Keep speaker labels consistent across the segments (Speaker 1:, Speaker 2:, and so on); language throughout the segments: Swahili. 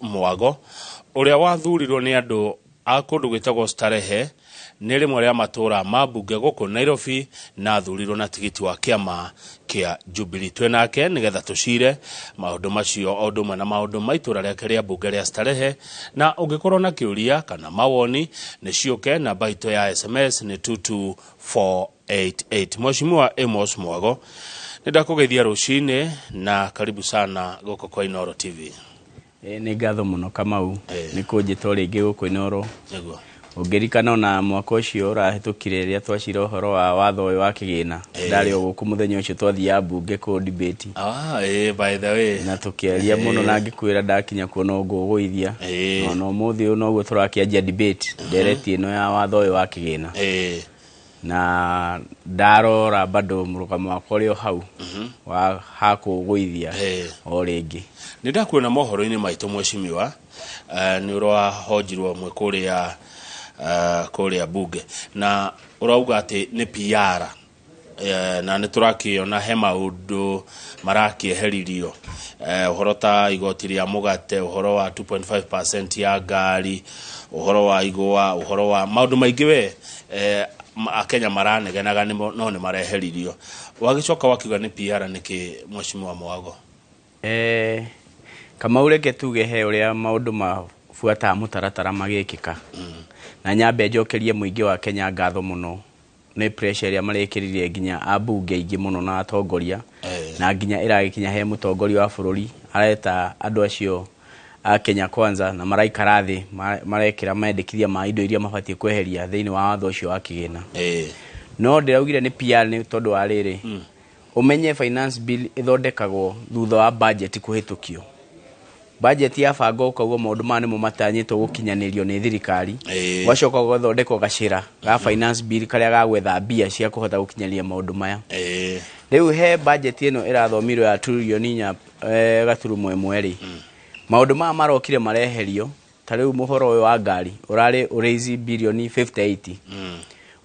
Speaker 1: Mwago uria wathurirwo ni andu a kundu gwitagwo Starehe ni rimwe ria matura ma mbunge guku Nairobi na thurirwo na tigiti wa kiama kia Jubilee. Twenake nigetha tucire maundu macio o ndumwe na maundu maitura riake ria mbunge ria Starehe, na ungikorwo na kiuria kana mawoni ni ciuke na baito ya SMS ni 22488. Mheshimiwa Amos Mwago, nidakugeithia rucini na karibu sana guku kwa Inooro TV.
Speaker 2: Ni ngatho muno Kamau ni kunjitwo ringi guku Inooro. Niguo ungirikana na mwaka ucio urahitukire ria twacira uhoro wa watho wa kigina ndari guku muthenya ucio twathia mbunge ku debate.
Speaker 1: By the way
Speaker 2: na tukiaria muno na ngikwira ndakinya kuona nguguithia no muthi uno guo turakianjia debate ndereti ino ya watho wa kigina na ndarora bado murugamo wakwa rio hau wa hakuguithia o ringi.
Speaker 1: Nindakuona mohoro-ini maitu mweshimiwa ni urwa hojirwo mwe kuria bunge na urauga ati ni PR na niturakiona he maundu marakieheririo uhoro ta igoti ria mugate, uhoro wa 2.5% ya ngari, uhoro wa igwa, uhoro wa maundu maingi we Akenya maranegenaga no ni mareheririo. Wagicoka wakiuga ni PR niki Mheshimiwa Mwago?
Speaker 2: Kama ureke tuge he uria maundu mafuata mutaratara magikika na nyambe njokerie muingi wa Kenya ngatho muno ni pressure ya marekiririe nginya abunge ingi muno na atongoria na nginya iragikinya he mutongoria wa bururi areta andu acio a Kenya Kwanza na maraikara thi marekira maendekithia ma indo iria mabatie kweheria thiini wa watho ucio wa kigina. No ndiraugire ni PR ni tondu wa riri umenye finance bill ithondekagwo thutha wa budget kuhitukio. Budget ya bango ukauga maundu mane mo matanyitwo gukinyanirio ni thirikari wacoka guthondekwo gacira ga finance bill karia gagwetha mbia cia kuhota gukinyaria maundu maya. Riu he budget ino irathomirwo ya trillion nya gaturumo imwe maundu ma marokire mareherio ta riu muhoro uyu wa ngari urari uraise billion 58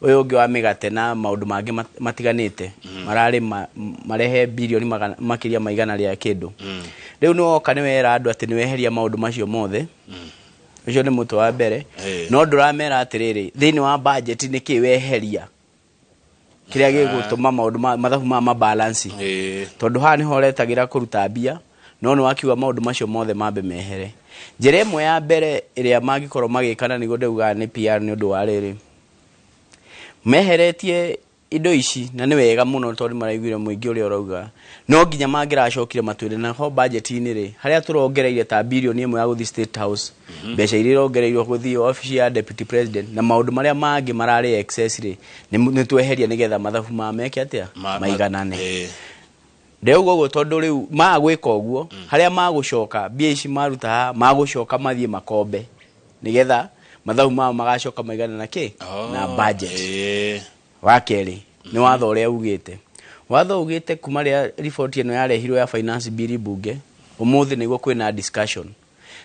Speaker 2: uyu ungi wa migate na maundu mangi matiganite marari marehe billion makiria maigana ria kindu. Riu no kana wera andu ati niweheria maundu macio mothe ucio ni mutu wa mbere no nduramera atiriri thiini wa budget niki weheria kiria gigutuma maundu mathabu ma balance tondu ha ni horetagira kuruta mbia no ni wakiuga maundu macio mothe mambe mehere. Njira imwe ya mbere iria magikorwo magikana nigo ndeuga ni PR ni undu wa riri meheretie indo ici na ni wega muno tondu maraiguire muingi uri urauga no nginya mangiracokire matwire na ho budget ini ri haria turongereire ta billion imwe ya guthi State House mbeca iria irongereirwo guthi office ya deputy president na maundu maria mangi marari excess ri ni tweheria nigetha mathabu ma meke atia maiganane. Ndeugo go tondu riu magwika uguo haria magucoka mbia ici maruta magucoka mathie makombe nigetha mathabu ma magacoka maigana na ki na budget. Wakeri ni watho uria ugite watho ugite kuma ria report ino yarehirwo ya finance bill bunge umuthi niguo kwina discussion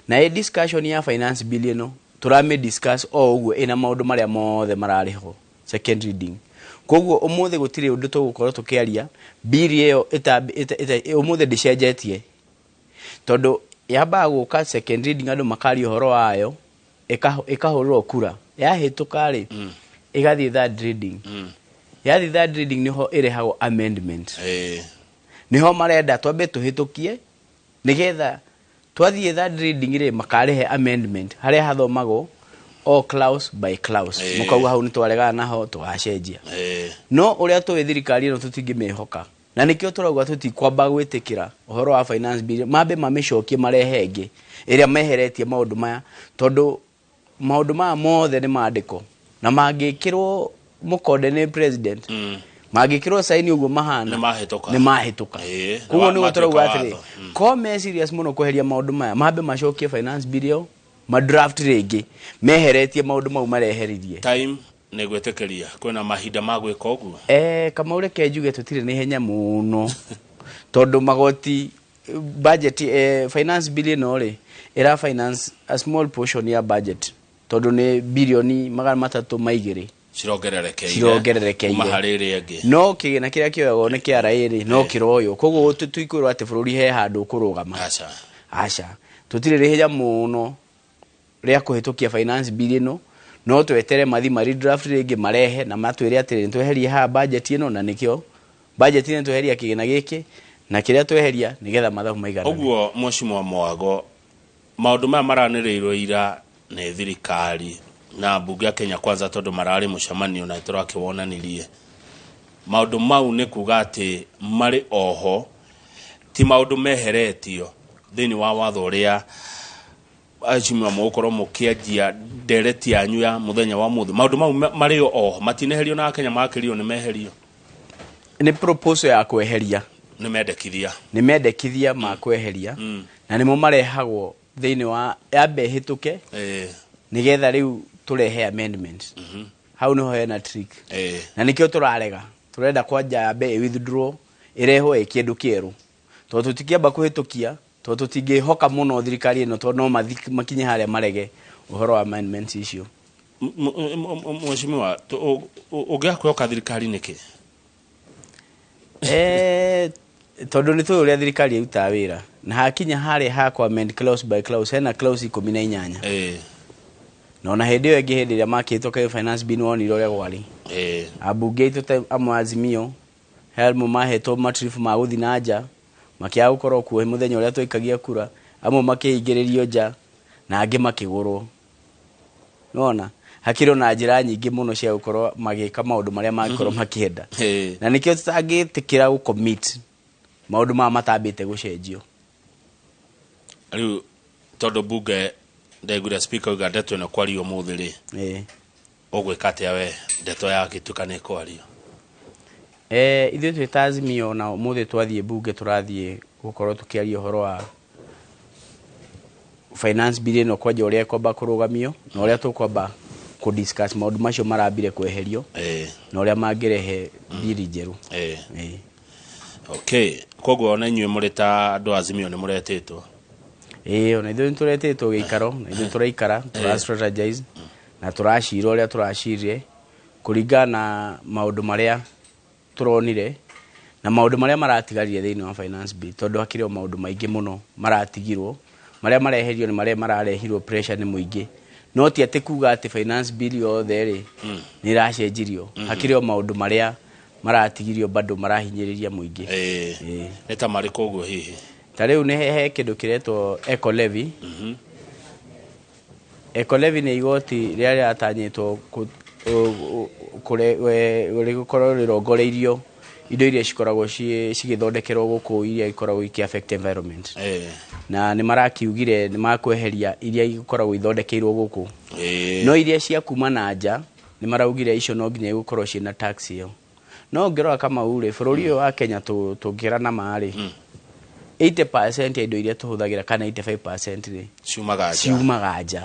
Speaker 2: na discussion ya finance bill ino turame discuss o uguo ina maundu maria mothe marariho second reading. Koguo umuthi gutire undu tugukorwo tukiaria bill iyo umuthi ndicenjetie tondu yamba guka second reading andu makari horo wayo ikahurwo kura yahituka ri igathi third reading yathi third reading niho irehago amendment niho marenda twambe tuhitukie nigetha twathie third reading ri makarehe amendment haria hathomago o clause by clause mukauga hau ni twaregana naho tugacenjia no uria tuwe thirikari no tutingimehoka na nikio turauga tutikwamba gwitikira uhoro wa finance bill mambe mamecokie marehe ingi iria meheretie maundu maya tondu maundu maya mothe ni maandiko na magikirwo mukonde ni president magikirwo saini uguo mahana ni mahituka kugo ni guturauga atiri come serious muno kuheria maundu maya mambe macokie finance bill yo madraft ringi meheretie maundu mau mareheririe
Speaker 1: time ni gwetekeria kwina mahinda magwika uguo.
Speaker 2: Kama ureke njuge tutire ni henya muno tondu magoti budget finance bill no ri ira finance a small portion ya budget tondu ni bilioni 300 maigiri cirongererekeire
Speaker 1: maharire angi
Speaker 2: no kigina kiria kioyagwo ni kiara iri no kiroyo koguo tuikwirwo ati bururi he handu kurugama aca tutire rihija muno ria kuhitukia finance bill ino no twetere mathi mari draft ringi marehe na matwire atire tweherie ha budget ino na nikio budget ino tweheria kigina giki na kiria tweheria nigetha mathabu maigana
Speaker 1: oguo Mheshimiwa Mwago maundu maya maranirirwo ira ne thirikari na bunge ya Kenya Kwanza tondu marari mucemanio na turakiwonanirie maundu mau ni kuga ati mari oho ti maundu meheretio thini wa watho uria Mheshimiwa Mwago mukianjia ndereti yanyu ya muthenya wa muthu maundu mau mari oho matineherio na Kenya makirio ni meherio
Speaker 2: ni proposal ya kweheria
Speaker 1: ni
Speaker 2: mendekithia ma kweheria na nimo marehagwo thini wa yambe hituke nigetha riu turehe amendments hau niho hena trick na nikio turarega turenda kwanja yambe withdraw ireho ikindu kieru to tutikiamba kuhitukia to tutingihoka muno thirikari ino to no makinye haria marege uhoro wa amendments icio
Speaker 1: Mheshimiwa ugiakoka thirikari niki
Speaker 2: tondu ni turia thirikari iruta wira na hakinya hare ha kwa amend clause by clause hena clause 18 no na hindi yengi hindi ya makitoka finance bill woni roria gwari abunge itu amwazimio helmu maheto matrifu ma guthi na nja makia gukorwo kuo muthenya uria twikagia kura amwe makihingiririo nja na angi makigurwo nona hakiro na njira nyingi muno cia gukorwo magika maundu maria magikorwo makienda na nikio tutagitikira gu commit maundu ma matambite gucenjio
Speaker 1: riu tondu bunge ndegura speaker uga ndeto ino kwario muthiri ogwika atia we ndeto ya gitukane kwario
Speaker 2: ithuĩ twitazimio na muthi twathie bunge turathie gukorwo tukiaria horo wa finance bill no kwaje uria kwamba kurugamio na uria tukwamba ku discuss maundu macio marambire kweherio na uria mangirehe bill njeru
Speaker 1: okay koguo ona inyuĩ muri ta andu azimio ni muretetwo
Speaker 2: ona ithuĩ turetetwo gĩikaro na ithuĩ turaikara tura strategize na turashira uria turashirire kuringana na maundu maria turonire na maundu maria maratigarire thĩinĩ wa finance bill tondu hakiri maundu maingi muno maratigirwo maria mareherio ni maria mararehirwo pressure ni muingi no ti ati kuga ati finance bill yothe ri ni racenjirio hakiri maundu maria maratigirio bado marahinyiriria muingi
Speaker 1: eta mari koguo hihi
Speaker 2: ta riu ni he kindu kiretwo eco levy eco levy ni igoti ria riatanyitwo kure gukorwo rirongoreirio indo iria cikoragwo cigithondekerwo guku iria ikoragwo iki affect environment na ni marakiugire ni makweheria iria ikoragwo ithondekeirwo guku no iria cia kuma na nja ni maraugire icio no nginya gukorwo cina tax iyo no ngirora kama ure bururi wa Kenya tungira na mari 80% ya indo iria tuhuthagira kana 85% ri ciumaga nja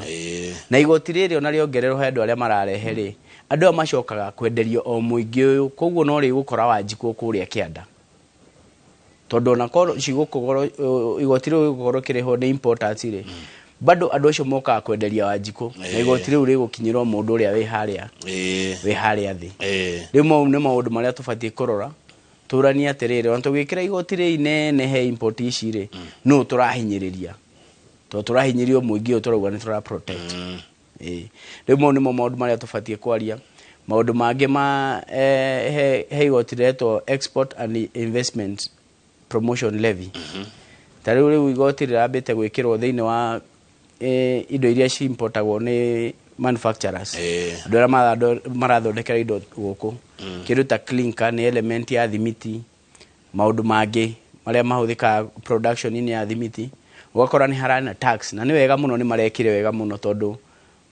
Speaker 2: na igoti riri ona riongererwo he andu aria mararehe ri andu amacokaga kwenderio o muingi uyu koguo no ri gukora wanjiko kuria kianda tondu na ko cigukugoro igoti riu gukoro kireho ni importers ri bado andu acio moka kwenderia wanjiko na igoti riu ri gukinyirwo mundu uria wi haria thi riu ni maundu maria tubatie kurora turania atiriri ona tugikira igoti ri nene he import ici ri no turahinyiriria to turahinyirio muingi uturauga ni tura protect riu ni maundu maria tubatie kwaria maundu mangi ma he igoti retwo export and investment promotion levy tariu igoti rirambite gwikirwo thiini wa indo iria ci importagwo ni manufacturers andu aria marathondekera indo guku kindu ta clinker ni element ya thimiti maundu mangi maria mahuthika production ni ya thimiti ugakora ni harana tax na ni wega muno ni marekire wega muno tondu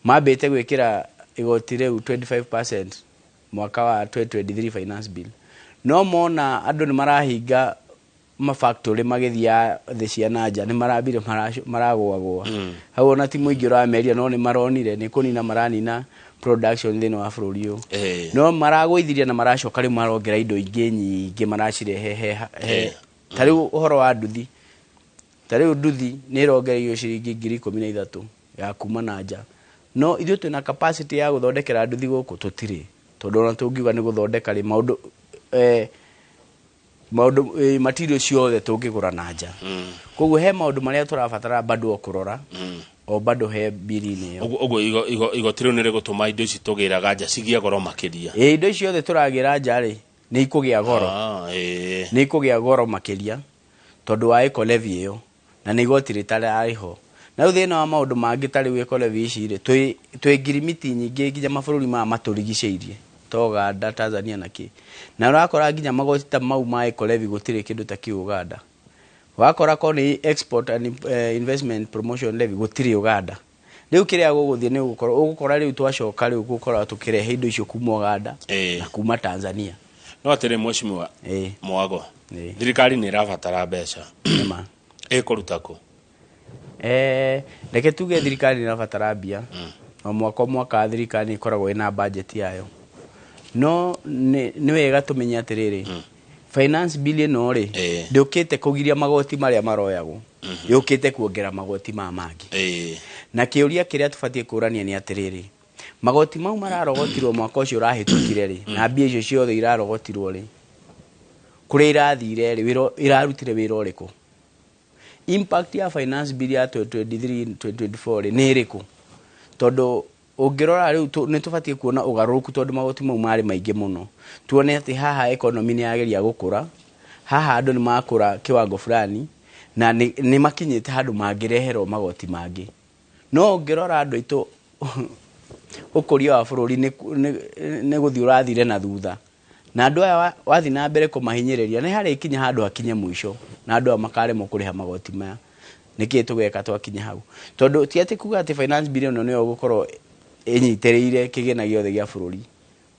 Speaker 2: mambite gwikira igoti riu 25% mwaka wa 2023 finance bill no mona andu ni marahinga mafactory magithia thi cia nanja ni marabire maragwagwa hau ona ti muingi urameria no ni maronire ni kunina maranina production thino wa bururi uyu no maragwithiria na maracoka ri marongera indo ingi nyingi maracirehe tariu uhoro wa nduthi tariu nduthi ni rongereio ciringi 13,000 ya kuma nanja no ithuĩ twina capacity ya guthondekera nduthi guku tutire tondu ona tungiuga ni guthondeka ri maundu maundu material ciothe tungigura na nja koguo he maundu maria turabatara bado okurora o bado he biri-ini yo
Speaker 1: ugo igotiro nire gutuma indo ici tugiraga nja cigia goro makiria
Speaker 2: indo ici ciothe turagira nja ri ni ikugia goro ni ikugia goro makiria tondu wa eco levy yo na ni igoti ritariho na thina wa maundu mangi tari wi eco levy ici ri twi ngirimiti nyingi nginya mabururi ma maturigiceirie Uganda, Tanzania na ki na urakora nginya magoti ta mau ma eco levy gutire kindu ta ki Uganda wakora ko ni export and investment promotion levy gutire Uganda riu kiria guguthie ni ugukora riu twacoka riu gukora tukirehe indo icio kuma Uganda na kuma Tanzania
Speaker 1: no atire mweshimiwa Mwago thirikari ni irabatara mbeca
Speaker 2: nima
Speaker 1: ikurutako
Speaker 2: reke tuge thirikari ni irabatara mbia o mwaka thirikari ikoragwo ina budget yayo no ni wega tumenye atiriri finance bill no ri ndukite kugiria magoti maria maroyagwo yukite kuongera magoti mangi na kiuria kiria tubatie kurania ni atiriri magoti mau mararogotirwo mwaka ucio urahitukire ri na mbia icio ciothe irarogotirwo ri kuri irathire ri irarutire wira uriku impact ya finance bill ya 2023-2024 ri ni iriku tondu ungirora riu ni tubatie kuona ugaruruku tondu magoti mau mari maingi muno tuone ati haha economy ni yageria gukura haha andu ni makura kiwango fulani na ni makinyite handu mangireherwo magoti mangi no ungirora andu itu ukuria wa bururi ni guthi urathire na thutha na andu aya wathi na mbere kumahinyiriria ni hari ikinya handu hakinye mwisho na andu makaremo kuriha magoti maya niki tugeka twakinya hau tondu ti ati kuga ati finance bill no niyo gukorwo enyitereire kigena giothe gia bururi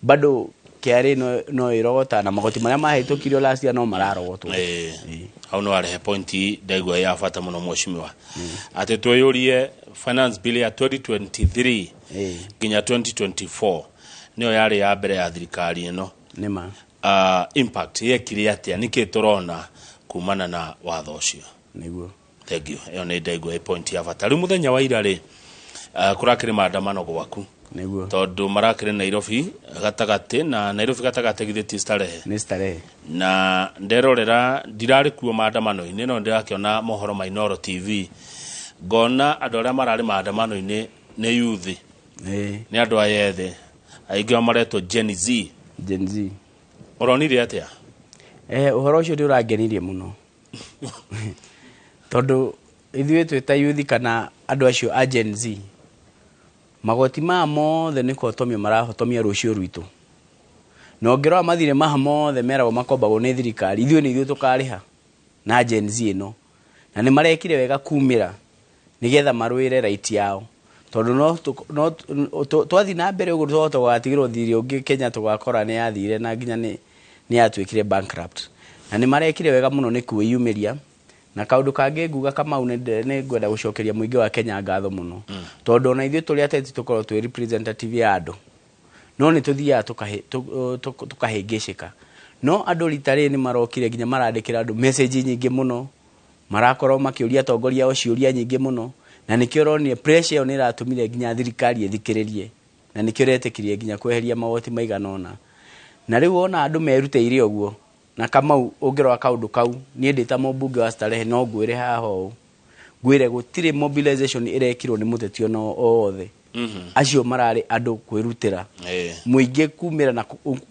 Speaker 2: bado kiari no irogota na magoti maria mahitukirio last year no mararogotwo
Speaker 1: au no are pointi ndegwa ya fata muno mweshimiwa ati tuyurie finance bill ya 2023 ginya 2024 niyo yari ya mbere ya thirikari ino
Speaker 2: nima
Speaker 1: impact yekire atia niki turona kumana na watho ucio
Speaker 2: niguo
Speaker 1: thank you yo ni ndegwa point ya fata ri muthenya wa ira ri kurakire maandamano gwaku
Speaker 2: niguo
Speaker 1: tondu marakire Nairobi gatagate na Nairobi gatagate githeti starehe
Speaker 2: ni starehe
Speaker 1: na nderorera ndirari kuo maandamano ine no ndirakiona mohoro ma Inoro TV gona andu aria marari maandamano ine ni youth ni andu ayethe aingi mareto Gen Z oronire atia
Speaker 2: uhoro ucio ndirangenirie muno tondu ithuĩ twita youth kana andu acio a Gen Z magoti ma mothe ni kotomia marahotomia rucio rwitu no ngero mathire maha mothe meragwo makombagwo ni thirikari ithuĩ tukariha na Gen Z ino na ni marekire wega kumira nigetha marwire right yao tondu no twathi na mbere uguo tuhota gwatigirwo thiri ungi Kenya tugakora ni yathire na nginya ni yatwikire bankrupt na ni marekire wega muno ni kwiyumiria na kaundu kange nguga kama ni ngwenda gucokeria muingi wa Kenya ngatho muno tondu na ithuĩ turi ateti tukorwo twi representative ya andu no ni tuthia tukahingicika no andu ritari ni marokire nginya marandikira andu message nyingi muno marakorwo makiuria tongoria o ciuria nyingi muno na nikio ronie pressure ni ratumire nginya thirikari ethikiririe na nikio retikirie nginya kweheria magoti maiganona na riu ona andu meruteire uguo na kama ungirwa kaundu kau ni ndita mobunge wa starehe no ngwire haho ngwire gutire mobilization irekirwo ni mutetio no othe acio marari andu kwirutira muingi kumira na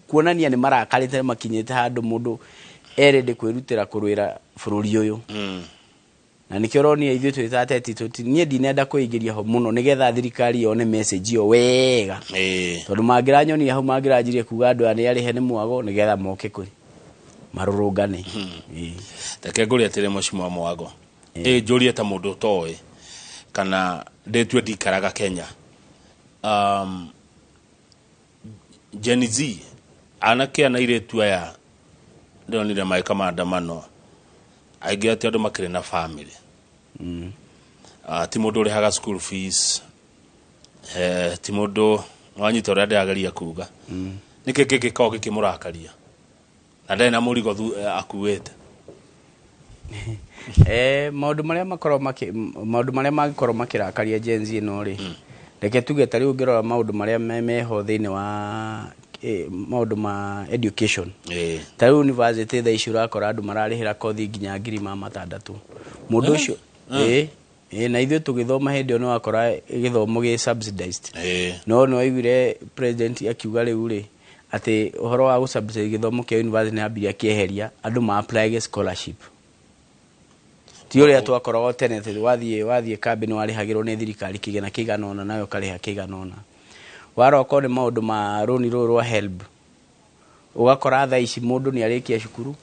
Speaker 2: kuonania ni marakarite makinyite handu mundu erede kwirutira kurwira bururi uyu na nikio ronia ithuĩ twitateti nie ndinenda kuingiria ho muno nigetha thirikari yone message yo wega tondu mangiranyonia hau mangiranjirie kuga andu ani arihe ni Mwago nigetha moke kuri marurungane
Speaker 1: take nguri atire mweshimiwa Mwago njurie ta mundu toy kana ndetwe ndikaraga Kenya Gen Z anake ana iretu aya ndonire maika maandamano aingi ati andu makire na family ti mundu urihaga school fees ti mundu wanyita uria ndirageria kuga niki gikao gikimurakaria na ndena murigo akuwete
Speaker 2: maundu maria magikorwo makirakaria Gen Z no ri reke tuge tari ungirora maundu maria meho thiini wa maundu ma education ta university tha ici urakora andu mararihira kothi nginya 6,000 mundu ucio na ithuĩ tũgĩthoma hĩndĩ ĩyo nĩ wakora gĩthomo gĩ subsidized no nĩ waiguire president akiuga rĩu rĩ atĩ ũhoro wa gũ-subsidize gĩthomo kĩa university nĩ ambirie akĩeheria andũ ma apply scholarship ti ũrĩa twakoragwo tene wathiĩ kambĩ nĩ warĩhagĩrwo nĩ thirikari kĩgĩna kĩigana ũna nawe ũkarĩha kĩigana ũna waroka nĩ maũndũ ma rũni rũrũ rwa HELB ũgakora thaa ici mũndũ nĩ arĩkia cukuru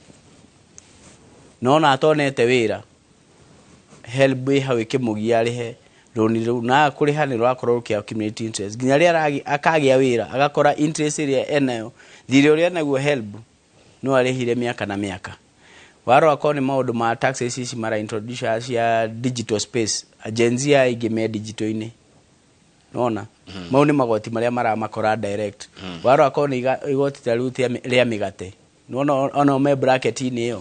Speaker 2: no na atonete wĩra HELB hau ĩkĩmũgia arĩhe rũni rũu na kũrĩha nĩ rwakorwo rũkĩa accumulate interest nginya rĩrĩa akagĩa wĩra agakora interest ĩrĩa enayo thirĩ ũrĩa naguo HELB no arĩhire mĩaka na mĩaka waroka nĩ maũndũ ma taxes ici mara introduce cia digital space Gen Z aingĩ me digital-inĩ nona mau nĩ magoti marĩa maramakora direct waroka nĩ igoti ta rĩu rĩa mĩgate ona me bracket-inĩ ĩyo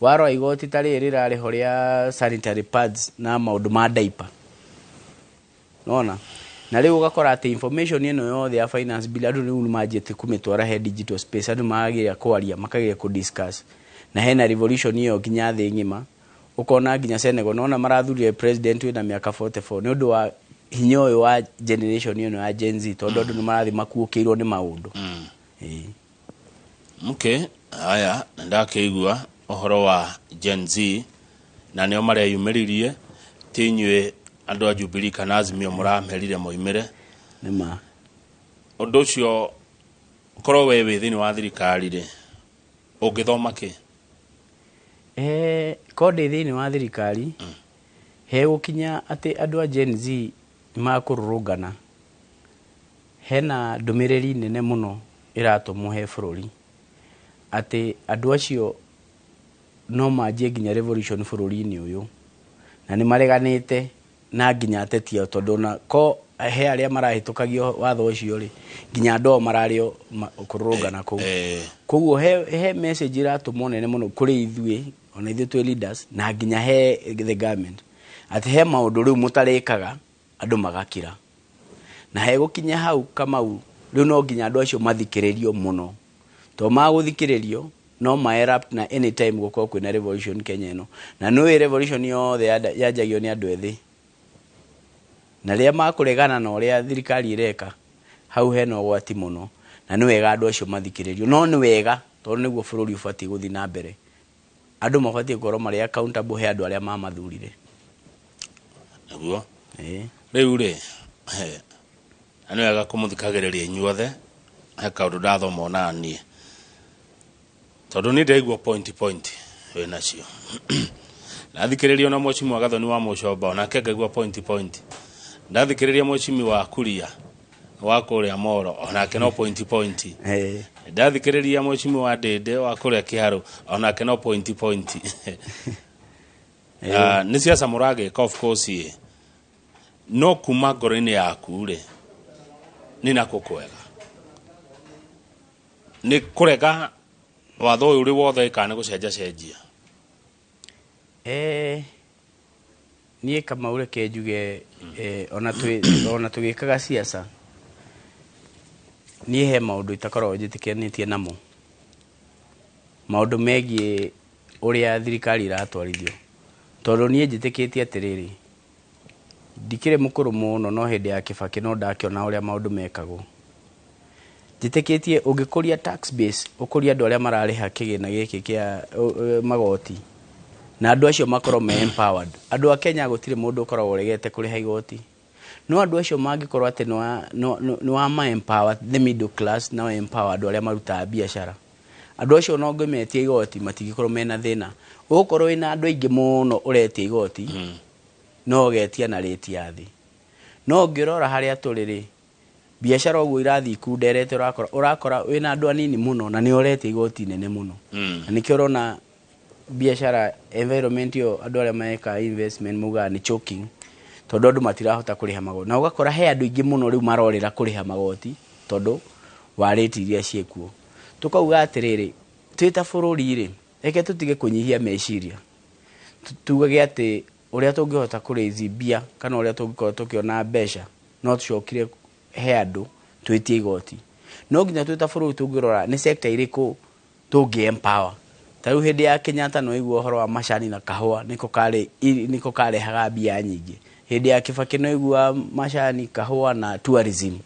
Speaker 2: waro igoti ta rĩrĩ rĩrarĩho rĩa sanitary pads na maũndũ ma diaper nona na rĩu ũgakora atĩ information ĩno yothe ya finance bill andũ rĩu nĩ manjĩte kũmĩtwara he digital space andũ magagĩrĩra kwaria makagĩrĩra kudiscuss na hena revolution ĩyo nginya thĩ ng'ima ũkona nginya Senegal nona marathurire president wĩna mĩaka 44 nĩ ũndũ wa hinya ũyũ wa generation ĩno ya Gen Z tondũ andũ nĩ marathiĩ makuũkĩirwo nĩ maũndũ
Speaker 1: okay haya ndakĩigua ũhoro wa Gen Z na nĩo mareyumĩririe ti inyuĩ andũ a Jubilee kana Azimio mũramerire moimĩre
Speaker 2: nĩma
Speaker 1: ũndũ ũcio korwo we wĩ thĩinĩ wa thirikari rĩ ũngĩthoma kĩ
Speaker 2: korwo ndĩ thĩinĩ wa thirikari he gũkinya atĩ andũ a Gen Z makũrũrũngana hena ndũmĩrĩri nene mũno ĩratũmwo he bũrũri atĩ andũ acio no manjie nginya revolution bũrũri-inĩ ũyũ na nĩ mareganĩte na nginya ateti ao tondũ na ko he arĩa marahĩtũkagio watho ũcio rĩ nginya andũ mararĩo kũrũrũngana kũu koguo he message iratũmwo nene mũno kũrĩ ithuĩ ona ithuĩ twĩ leaders na nginya he the government atĩ he maũndũ rĩu mũtarĩkaga andũ magakira na he gũkinya hau Kamau rĩu no nginya andũ acio mathikĩrĩrio mũno to magũthikĩrĩrio no ma-erupt na anytime gũkorwo kwĩna revolution Kenya ĩno na nĩũĩ revolution yothe yanjagio nĩ andũ ethĩ na rĩrĩa makũregana na ũrĩa thirikari ĩreka hau hena ũgwati mũno na nĩ wega andũ acio mathikĩrĩrio no nĩ wega tondũ nĩguo bũrũri ũbatiĩ gũthiĩ na mbere andũ mabatiĩ gũkorwo marĩ accountable he andũ arĩa mamathurire
Speaker 1: nĩguo rĩu rĩ nĩ wega kũmũthikagĩrĩria inyuothe he kaũndũ ndathoma ona niĩ tondũ nĩ ndaigua point wĩ nacio ndathikĩrĩria ona Mheshimiwa Gathoni wa Mũcomba onake ngaigua point ndathikĩrĩria Mheshimiwa wa Kuria wa kũrĩa Moro onake no point ndathikĩrĩria Mheshimiwa wa Ndĩndĩ wa kũrĩa Kĩharũ onake no point nĩ siasa mũragĩka of course no kuma ngoro-inĩ yaku rĩ nĩ nakũ kwega nĩ kũrega watho ũyũ ũrĩ wothe kana nĩ gũcenjacenjia
Speaker 2: niĩ Kamau reke njuge ona tũgĩkaga siasa niĩ he maũndũ itakoragwo njĩtĩkanĩtie namo maũndũ megiĩ ũrĩa thirikari iratwarithio tondũ niĩ njĩtĩkĩtie atĩrĩrĩ ndikĩrĩ mũkũrũ mũno no hĩndĩ ya Kĩbakĩ no ndakĩona ũrĩa maũndũ mekagwo njĩtĩkĩtie ũngĩkũria tax base ũkũria andũ arĩa mararĩha kĩgĩna gĩkĩ kĩa magoti na andũ acio makorwo me empowered andũ a Kenya gũtirĩ mũndũ ũkoragwo ũregete kũrĩha igoti no andũ acio mangĩkorwo atĩ nĩ wa ma-empower the middle class na empower andũ arĩa marutaga biacara andũ acio no ngĩmetia igoti matingĩkorwo mena thĩna ũgũkorwo wĩna andũ aingĩ mũno ũretia igoti no ũgetia na rate ya thĩ no ngĩrora harĩa tũrĩ biacara ũguo irathiĩ ikunderete ũrakora wĩna andũ anini mũno na nĩ ũretia igoti nene mũno na nĩkĩo ũrona biacara environment yo andũ arĩa meka investment muga ni choking tondũ andũ matirahota kũrĩha magoti na ũgakora he andũ aingĩ mũno rĩu marorĩra kũrĩha magoti tondũ wa rate iria ciekuo tukauga atĩrĩrĩ twĩta bũrũri rĩ reke tũtige kũnyihia meciria tugage atĩ ũrĩa tũngĩhota kũrĩthi mbia kana ũrĩa tũngĩkorwo tũkĩona mbeca no tũcokire he andũ twĩtie igoti no nginya twita bũrũri tũngĩrora nĩ sector irĩkũ tũngĩ empower. Tarĩu hĩndĩ ya Kenyatta no igua ũhoro wa macani na kahũa niko karehaga mbia nyingĩ. Hĩndĩ ya Kibaki no igua macani, kahũa na tourism,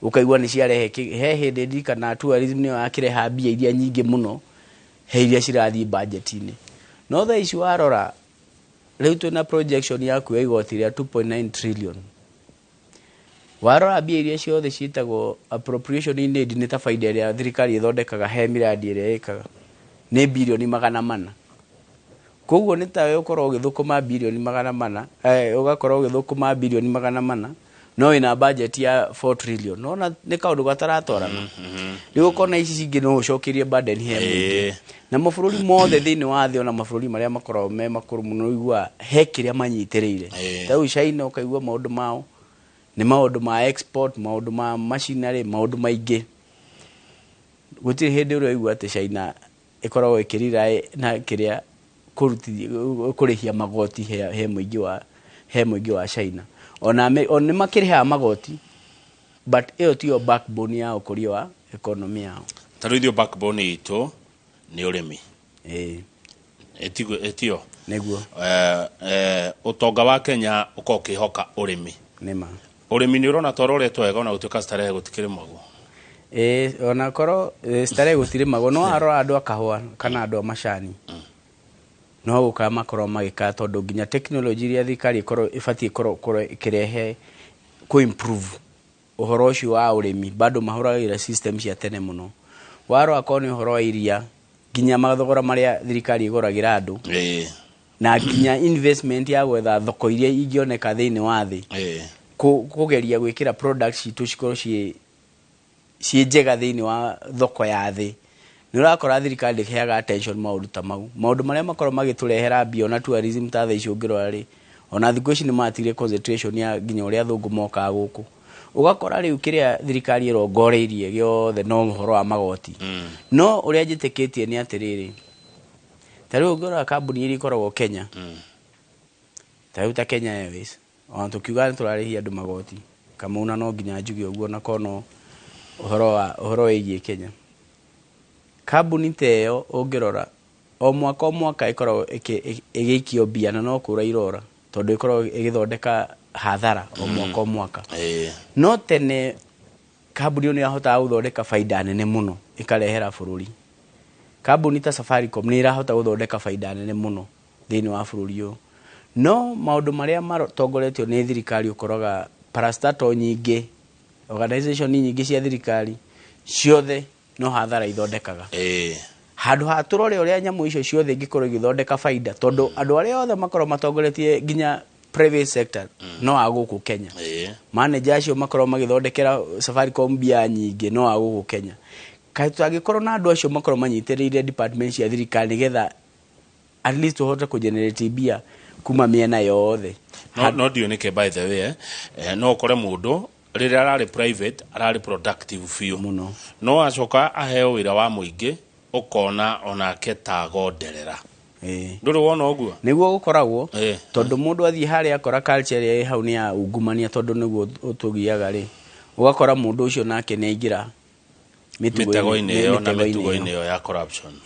Speaker 2: ukaigua nĩ ciarehe he hĩndĩ ndirikana tourism nĩyo yakĩreha mbia iria nyingĩ mũno he iria cirathiĩ budget-inĩ. No thaa ici warora rĩu twĩna projection ya kuoya igoti rĩa 2.9 trillion. Warora mbia iria ciothe ciĩtagwo appropriation in aid nĩ ta faida ĩrĩa thirikari ĩthondekaga he miradi ĩrĩa ĩkaga nĩ bilioni 400. Koguo nĩ tawe ũkorwo ũgĩthũkũma bilioni 400, ũgakorwo ũgĩthũkũma bilioni 400 no ina budget ya 4 trillion. No nĩ kaũndũ gataratwarana. Rĩu ũkona ici cingĩ no ũcokerie burden he mũingĩ. Na mabũrũri mothe thĩinĩ wa thĩ ona mabũrũri marĩa makoragwo me makũrũ mũno igua he kĩrĩa manyitĩrĩire. Tarĩu China ũkaigua maũndũ mao nĩ maũndũ ma export, maũndũ ma machinery, maũndũ maingĩ. Gũtirĩ hĩndĩ ũrĩa igua atĩ China ĩkoragwo ĩkĩrira na kĩrĩa kũrĩhia magoti he mũingĩ wa China. Ona nĩ makĩrĩhaga magoti but ĩyo tiyo backbone ya ũkũria wa economy yao.
Speaker 1: Tarĩu ithuĩ backbone itũ nĩ ũrĩmi. Ĩtiyo
Speaker 2: nĩguo
Speaker 1: ũtonga wa Kenya ũkĩhoka ũrĩmi.
Speaker 2: Nĩma
Speaker 1: ũrĩmi nĩ ũrona toro ũrĩa twega ona gũtuĩka starehe gũtikĩrĩmagwo.
Speaker 2: Ona korwo starehe gũtirĩmagwo no arora andũ a kahũa kana andũ a macani no gũka makorwo magĩka tondũ nginya technology iria thirikari ĩbatiĩ korwo ĩkĩrehe ku improve ũhoro ũcio wa ũrĩmi bado mahũragĩra system cia tene mũno. Warora korwo nĩ ũhoro wa iria nginya mathogora marĩa thirikari ĩgũragĩra andũ na nginya investment ya gwetha thoko iria ingĩoneka thĩinĩ wa thĩ kũgeria gwĩkĩra products citũ cikorwo ciĩ njega thĩinĩ wa thoko ya thĩ. Nĩ ũrakora thirikari ĩheaga attention maũndũ ta mau, maũndũ marĩa makorwo magĩtũrehera mbia na tourism ta thaa ici ũngĩrora rĩ ona thikũ ici nĩ matigire concentration ya nginya ũrĩa athũngũ mokaga gũkũ. Ũgakora rĩu kĩrĩa thirikari ĩrongoreirie gĩothe no ũhoro wa magoti. No ũrĩa njĩtĩkĩtie nĩ atĩrĩrĩ, tarĩu ũngĩrora kambuni iria ikoragwo Kenya, tarĩu ta Kenya Airways ona tũkiuga nĩ tũrarĩhia andũ magoti Kamau no nginya njuge ũguo na kono ũhoro wĩgiĩ Kenya. Kambuni ta ĩyo ũngĩrora o mwaka ĩkoragwo ĩgĩikio mbia na no kũra irora tondũ ĩkoragwo ĩgĩthondeka hathara o mwaka. No tene kambuni nĩ yahotaga gũthondeka faida nene mũno ĩkarehera bũrũri. Kambuni ta Safaricom nĩ irahota gũthondeka faida nene mũno thĩinĩ wa bũrũri ũyũ. No maũndũ marĩa matongoretio nĩ thirikari ũkoraga parastatal nyingĩ, organization nyingĩ cia thirikari ciothe no hathara ithondekaga. Handũ ha tũrore ũrĩa nyamũ icio ciothe ingĩkorwo igĩthondeka faida tondũ andũ arĩa othe makorwo matongoretie nginya private sector no agũkũ Kenya. Manager acio makorwo magĩthondekera Safaricom mbia nyingĩ no agũkũ Kenya. Kaĩ tũngĩkorwo na andũ acio makorwo manyitĩrĩire department cia thirikari nĩgetha at least ũhote kũgenerate mbia kuma mĩena yothe.
Speaker 1: No ndioneke by the way no ũkore mũndũ rĩrĩa ararĩ private ararĩ productive few
Speaker 2: mũno
Speaker 1: no acoka aheo wĩra wa mũingĩ ũkona onake ta gonderera. Ndũrĩ wona ũguo?
Speaker 2: Nĩguo gũkoragwo tondũ mũndũ athiĩ harĩa akora culture ĩrĩa ĩ hau nĩ ya ungumania tondũ nĩguo ũtũgiaga rĩ ũgakora mũndũ ũcio nake nĩ aingĩra
Speaker 1: mĩtego-inĩ ĩyo na mĩtugo-inĩ ĩyo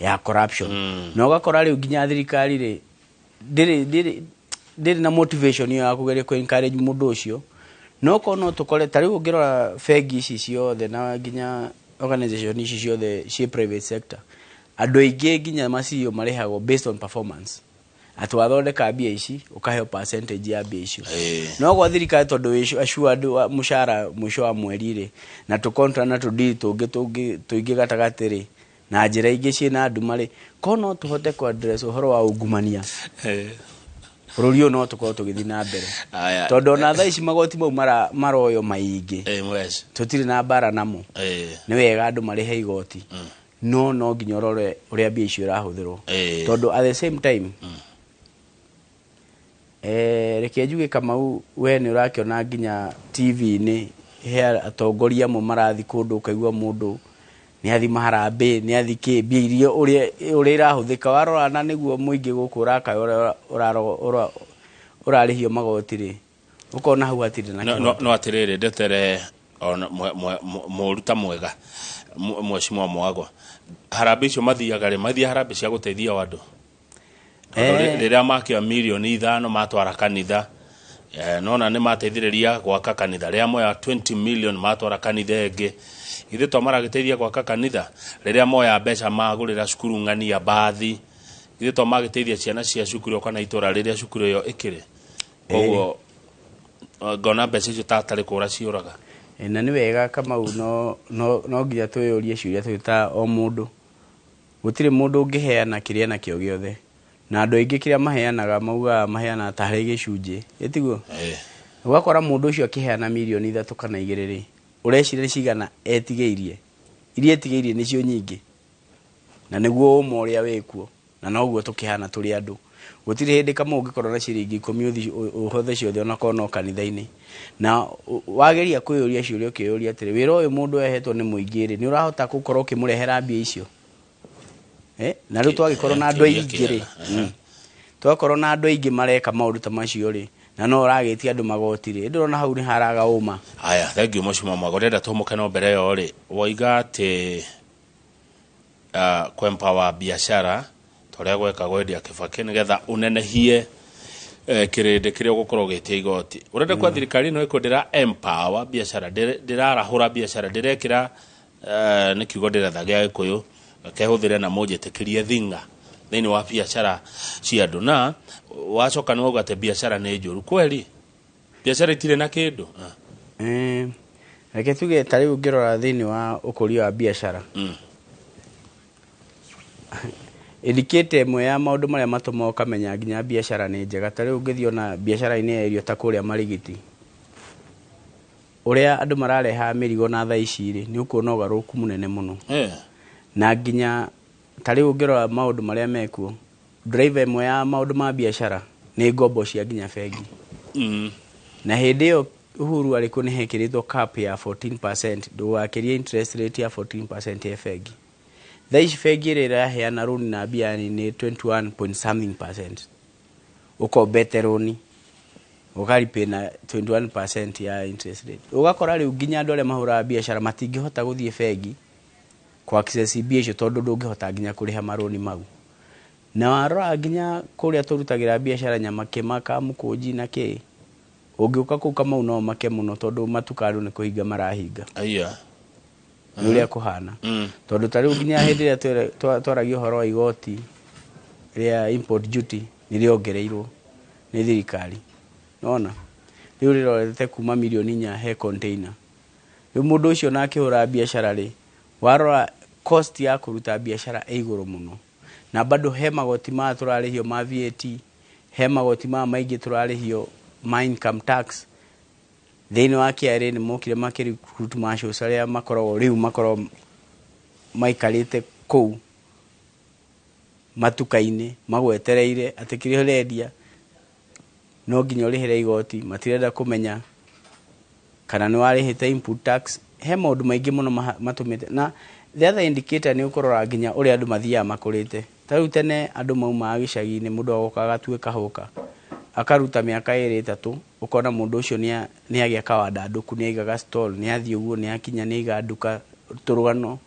Speaker 1: ya corruption. Na ũgakora rĩu nginya thirikari rĩ ndĩrĩ na motivation ĩyo ya kũgeria kũ encourage mũndũ ũcio. No kono tũkore tarĩu ũngĩrora bengi ici ciothe na nginya organization ici ciothe ciĩ private sector andũ aingĩ nginya macio marĩhagwo based on performance. Atĩ wathondeka mbia ici ũkaheo percentage ya mbia icio. No gwa thirikari tondũ assured mũcara mwisho wa mweri rĩ na tũkontra na tũdili tũingĩ gatagatĩ rĩ na njĩra ingĩ ciĩna nduma rĩ kono tũhote ku address ũhoro wa ungumania. Bũrũri ũyũ no tũkorwo tũgĩthiĩ na mbere tondũ ona thaa ici magoti mau maroyo maingĩ tũtirĩ na mbara namo. Nĩ wega andũ marĩhe igoti no nginya ũrore ũrĩa mbia icio irahũthĩrwo tondũ at the same time reke njuge Kamau we nĩ ũrakĩona nginya TV-inĩ he atongoria amwe marathi kũndũ ũkaigua mũndũ nĩ athi maharambĩ nĩ athi kĩmbia irio ũrĩa irahũthĩka warora na nĩguo mũingĩ gũkũ ũrakaya ũrarĩhio magoti rĩ ũkona hau hatirĩ na no atĩrĩrĩ ndetere ona muruta mwega mweshimwa mwago harambe icio mathiaga harambe cia guteithia andu riria makia milioni 5 matwara kanitha nona ni mateithiriria gwaka kanitha riria moya 20 million matwara kanitha ingi ithe to maragiteithia gwaka kanitha riria moya mbeca magurira cukuru ng'ania bathi ithe to magiteithia ciana cia cukuru kana itora riria cukuru yo ikire koguo ngona mbeca icio tatari kura ciuraga
Speaker 2: na ni wega kama no nginya twiyurie ciuria twita o mundu gutire mundu ungiheana kiria na kio giothe na andu aingi kiria maheanaga mauga maheana ta hari gicunje etiguo ugakora mundu ucio akiheana milioni 3 kana 2 ri ureciria cigana etigeirie iria etigeirie nicio nyingi na niguo umo uria wekuo na noguo tukihana turi andu gutire hindi kama ungikorwo na ciringi 10 uhothe ciothe ona kono kanitha-ini na wageria kwiyuria ciuria ukiyuria atiri wira uyu mundu ehetwo ni muingiri ni urahota gukorwo ukimurehera mbia icio na riu twagikorwo na andu aingi ri twakorwo na andu aingi mareka maundu ta macio ri na no uragitia andu magoti ri ndirona hau ni haraga uma
Speaker 1: aya thank you mushima magorenda tumuke no mbere yo ri waiga ati kwempower biashara toria gweka gwendia kibaki nigetha unenehie kirinde kiria gukorwo gitia igoti urenda kwa thirikari no ikundira empower biashara ndirarahura biashara ndirekira ni kiugo ndirethagia gikuyu kehuthire na moja tekirie thinga thini wa biashara cia andu na wacoka no ugate biashara ni njuru kweli biashara itire na kindu
Speaker 2: reke tuge tari ungirora thini wa ukuria wa biashara educate imwe ya maundu maria matuma ukamenya nginya biashara ni njega tari ungithio na biashara ine ya irio ta kuria Marigiti uria andu marareha mirigo na thaa ici ri ni ukuona ugaruku munene muno na nginya tari ungirora maundu maria mekuo driver imwe ya maundu ma biashara ni ngombo cia nginya bengi na hindi yo Uhuru alikuwa ni hekiritwo cap ya 14% ndugakirie interest rate ya 14% ya bengi thaici bengi rira heana loan na bia ni 21 point something% ukombete loan ukaripe na 21% ya interest rate ugakora riu nginya andu aria mahura biashara matingihota guthie bengi kwa access biashara tondu ndungihota nginya kuriha maroni mau na warora nginya kuria turutagira biashara nyama kimaka mukunji na ki ungiuka ku kama uno make muno tondu matukaru ni kuhinga marahinga
Speaker 1: aya
Speaker 2: uria kuhana tondu tari nginya hindi ria twaragio horo wa igoti ria import duty ni riongereirwo ni thirikari nona riu rirorete kuma milioni 4 he container riu mundu ucio na akihura biashara ri warora cost ya kuruta biashara iguru muno na bado he magoti ma turarihio ma VAT he magoti ma maingi turarihio ma income tax thini wa kiari ni mokire makirut masho saria makoro riu makoro maikarite kou matukaini magwetereire atikiri rendia no nginya urihire igoti matirenda kumenya kana ni warihite input tax he maundu maingi muno matumite na the other indicator ni ukorora nginya uri andu mathia makurite tariu tene andu mauma gicagi-ini mundu agokaga tuwe kahuka akaruta miaka 2-3 ukona mundu ucio ni agia kawanda nduku ni aigaga stall ni athie uguo ni akinya ni aiga nduka turugano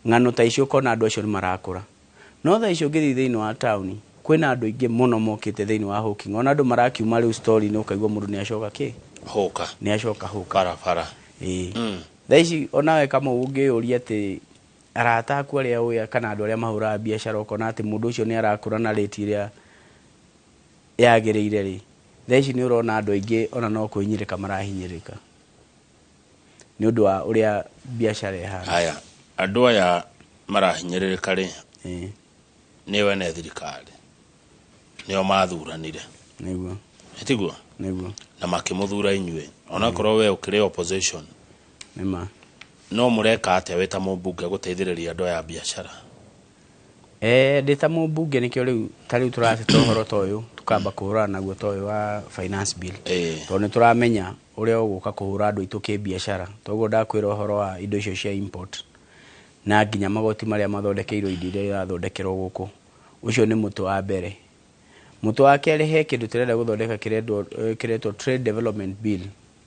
Speaker 2: ngano ta icio kona andu acio ni marakura no tha icio ngithi thini wa town kwina andu ingi muno mokite thini wa hawking ona andu marakiuma riu story ni ukaigwa mundu ni acoka
Speaker 1: hoka
Speaker 2: ni acoka hoka
Speaker 1: para
Speaker 2: tha ici onawe kama ungiuria ati arata aku aria uya kana andu aria mahura biashara ukona ati mundu ucio ni arakura na rate iria yagereire ri tha ici ni urona andu aingi ona no kuinyirika marahinyirika ni undu wa uria biashara ihana
Speaker 1: aya andu aya marahinyirika ri ni wene thirikari nio mathuranire
Speaker 2: niguo
Speaker 1: etiguo na makimuthura inywe ona korwo we ukire opposition
Speaker 2: nima
Speaker 1: no mureka atia weta mubunge guteithiriria andu ya biashara
Speaker 2: ndita mubunge nikio riu tariu turacita uhoro toyu tukamba kuhurana naguo toyu wa finance bill tondu ni turamenya uria uguka kuhura andu itu ki biashara toguo ndakwira uhoro wa indo icio cia import na nginya magoti maria mathondekeirwo indo iria irathondekerwo guku ucio ni mutu wa mbere mutu wa keri he kindu turenda guthondeka kiretwo trade development bill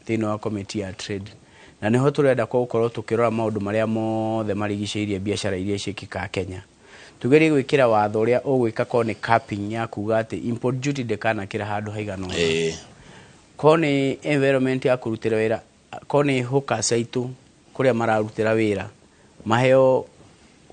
Speaker 2: thini wa committee ya trade na niho turenda gukorwo tukirora maundu maria mothe marigicĩirie biacara iria ciĩkĩkaga Kenya. Tugerie gwĩkĩra watho ũrĩa ũgwĩka ko nĩ capping ya kuga atĩ import duty ndekanakĩra handũ haigana ũna. Ko nĩ environment ya kũrutĩra wĩra, ko nĩ hawkers aitũ kũrĩa mararutĩra wĩra maheo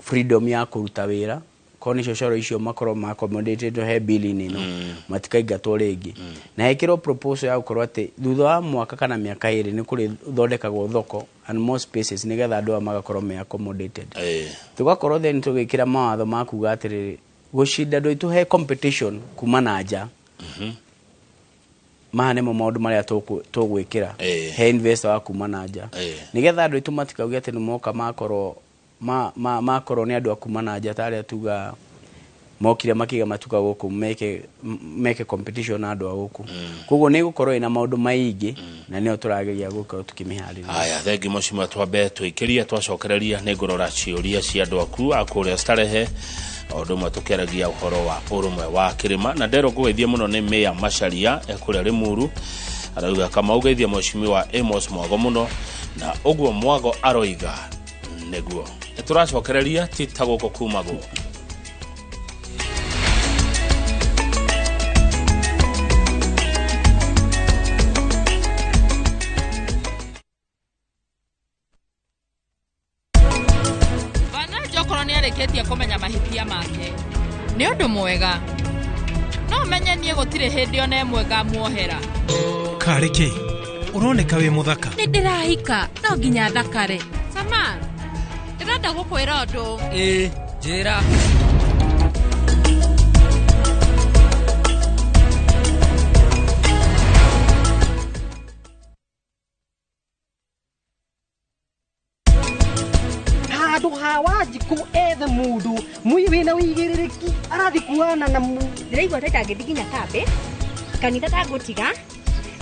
Speaker 2: freedom ya kũruta wĩra, ko nĩ cocoro icio makorwo ma accommodated he bill-inĩ ĩno matikaingatwo rĩngĩ. Na hekĩrwo proposal ya gũkorwo atĩ thutha wa mwaka kana mĩaka ĩrĩ nĩ kũrĩ thondekagwo thoko and more spaces nĩgetha andũ magakorwo me accommodated. Tugakorwo then tũgĩkĩra mawatho ma kuga atĩrĩrĩ gũcinda andũ aitũ he competition kuma na nja. Maha nĩmo maũndũ marĩa tũgwĩkĩra he investor wa kuma na nja, nĩgetha andũ aitũ matikauge atĩ nĩ moka makorwo nĩ andũ a kuma na nja ta arĩa tuga mokire makiga matuka gũkũ meke competition na andũ a gũkũ. Koguo nĩ gũkorwo ina maũndũ maingĩ na nĩo tũrageria gũkorwo tukĩmĩharĩria.
Speaker 1: Haya, thengi mũcima twambe twĩkĩrie twacokereria nĩ ngorora ciũria cia andũ aku a kũrĩa Starehe, o ũndũ ũmwe tũkĩaragia ũhoro wa ũrũmwe wa kĩrĩma. Na ndero ngũgeithie mũno nĩ Mayor Macharia kũrĩa Limuru, arauga kama ũgeithie Mheshimiwa Amos Mwago mũno, na ũguo Mwago aroiga nĩguo. Tũracokereria ti ta gũkũ kuma gũkũ.
Speaker 3: Ketia komenya mahitia make ni undu mwega no menye nie gutire hindi ona emwe ngamuohera
Speaker 4: kariki uroneka wi muthaka
Speaker 3: ni ndirahika no nginya thakare Samar ndirenda gukwira undu
Speaker 5: njira
Speaker 6: hawaji ku ethe mundu muiwe na wigiririki arathi kuana na
Speaker 7: ndiraigua tatangiginya kambe kanitha tangutiga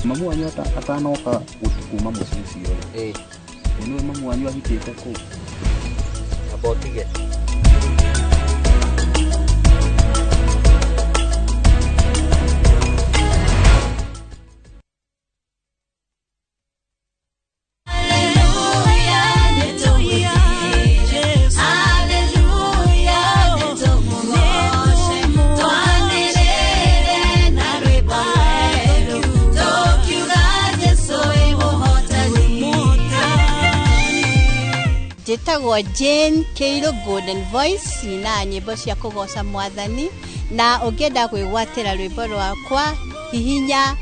Speaker 8: mamu wanyu atanoka kuma mucicio ni mamu wanyu ahitite ku
Speaker 5: abotige
Speaker 7: Jitagwo Jane Keiro Golden Voice na nyimbo cia kugoca mwathani, na ũngĩenda kwĩgwatĩra rwĩmbo rwakwa hihinya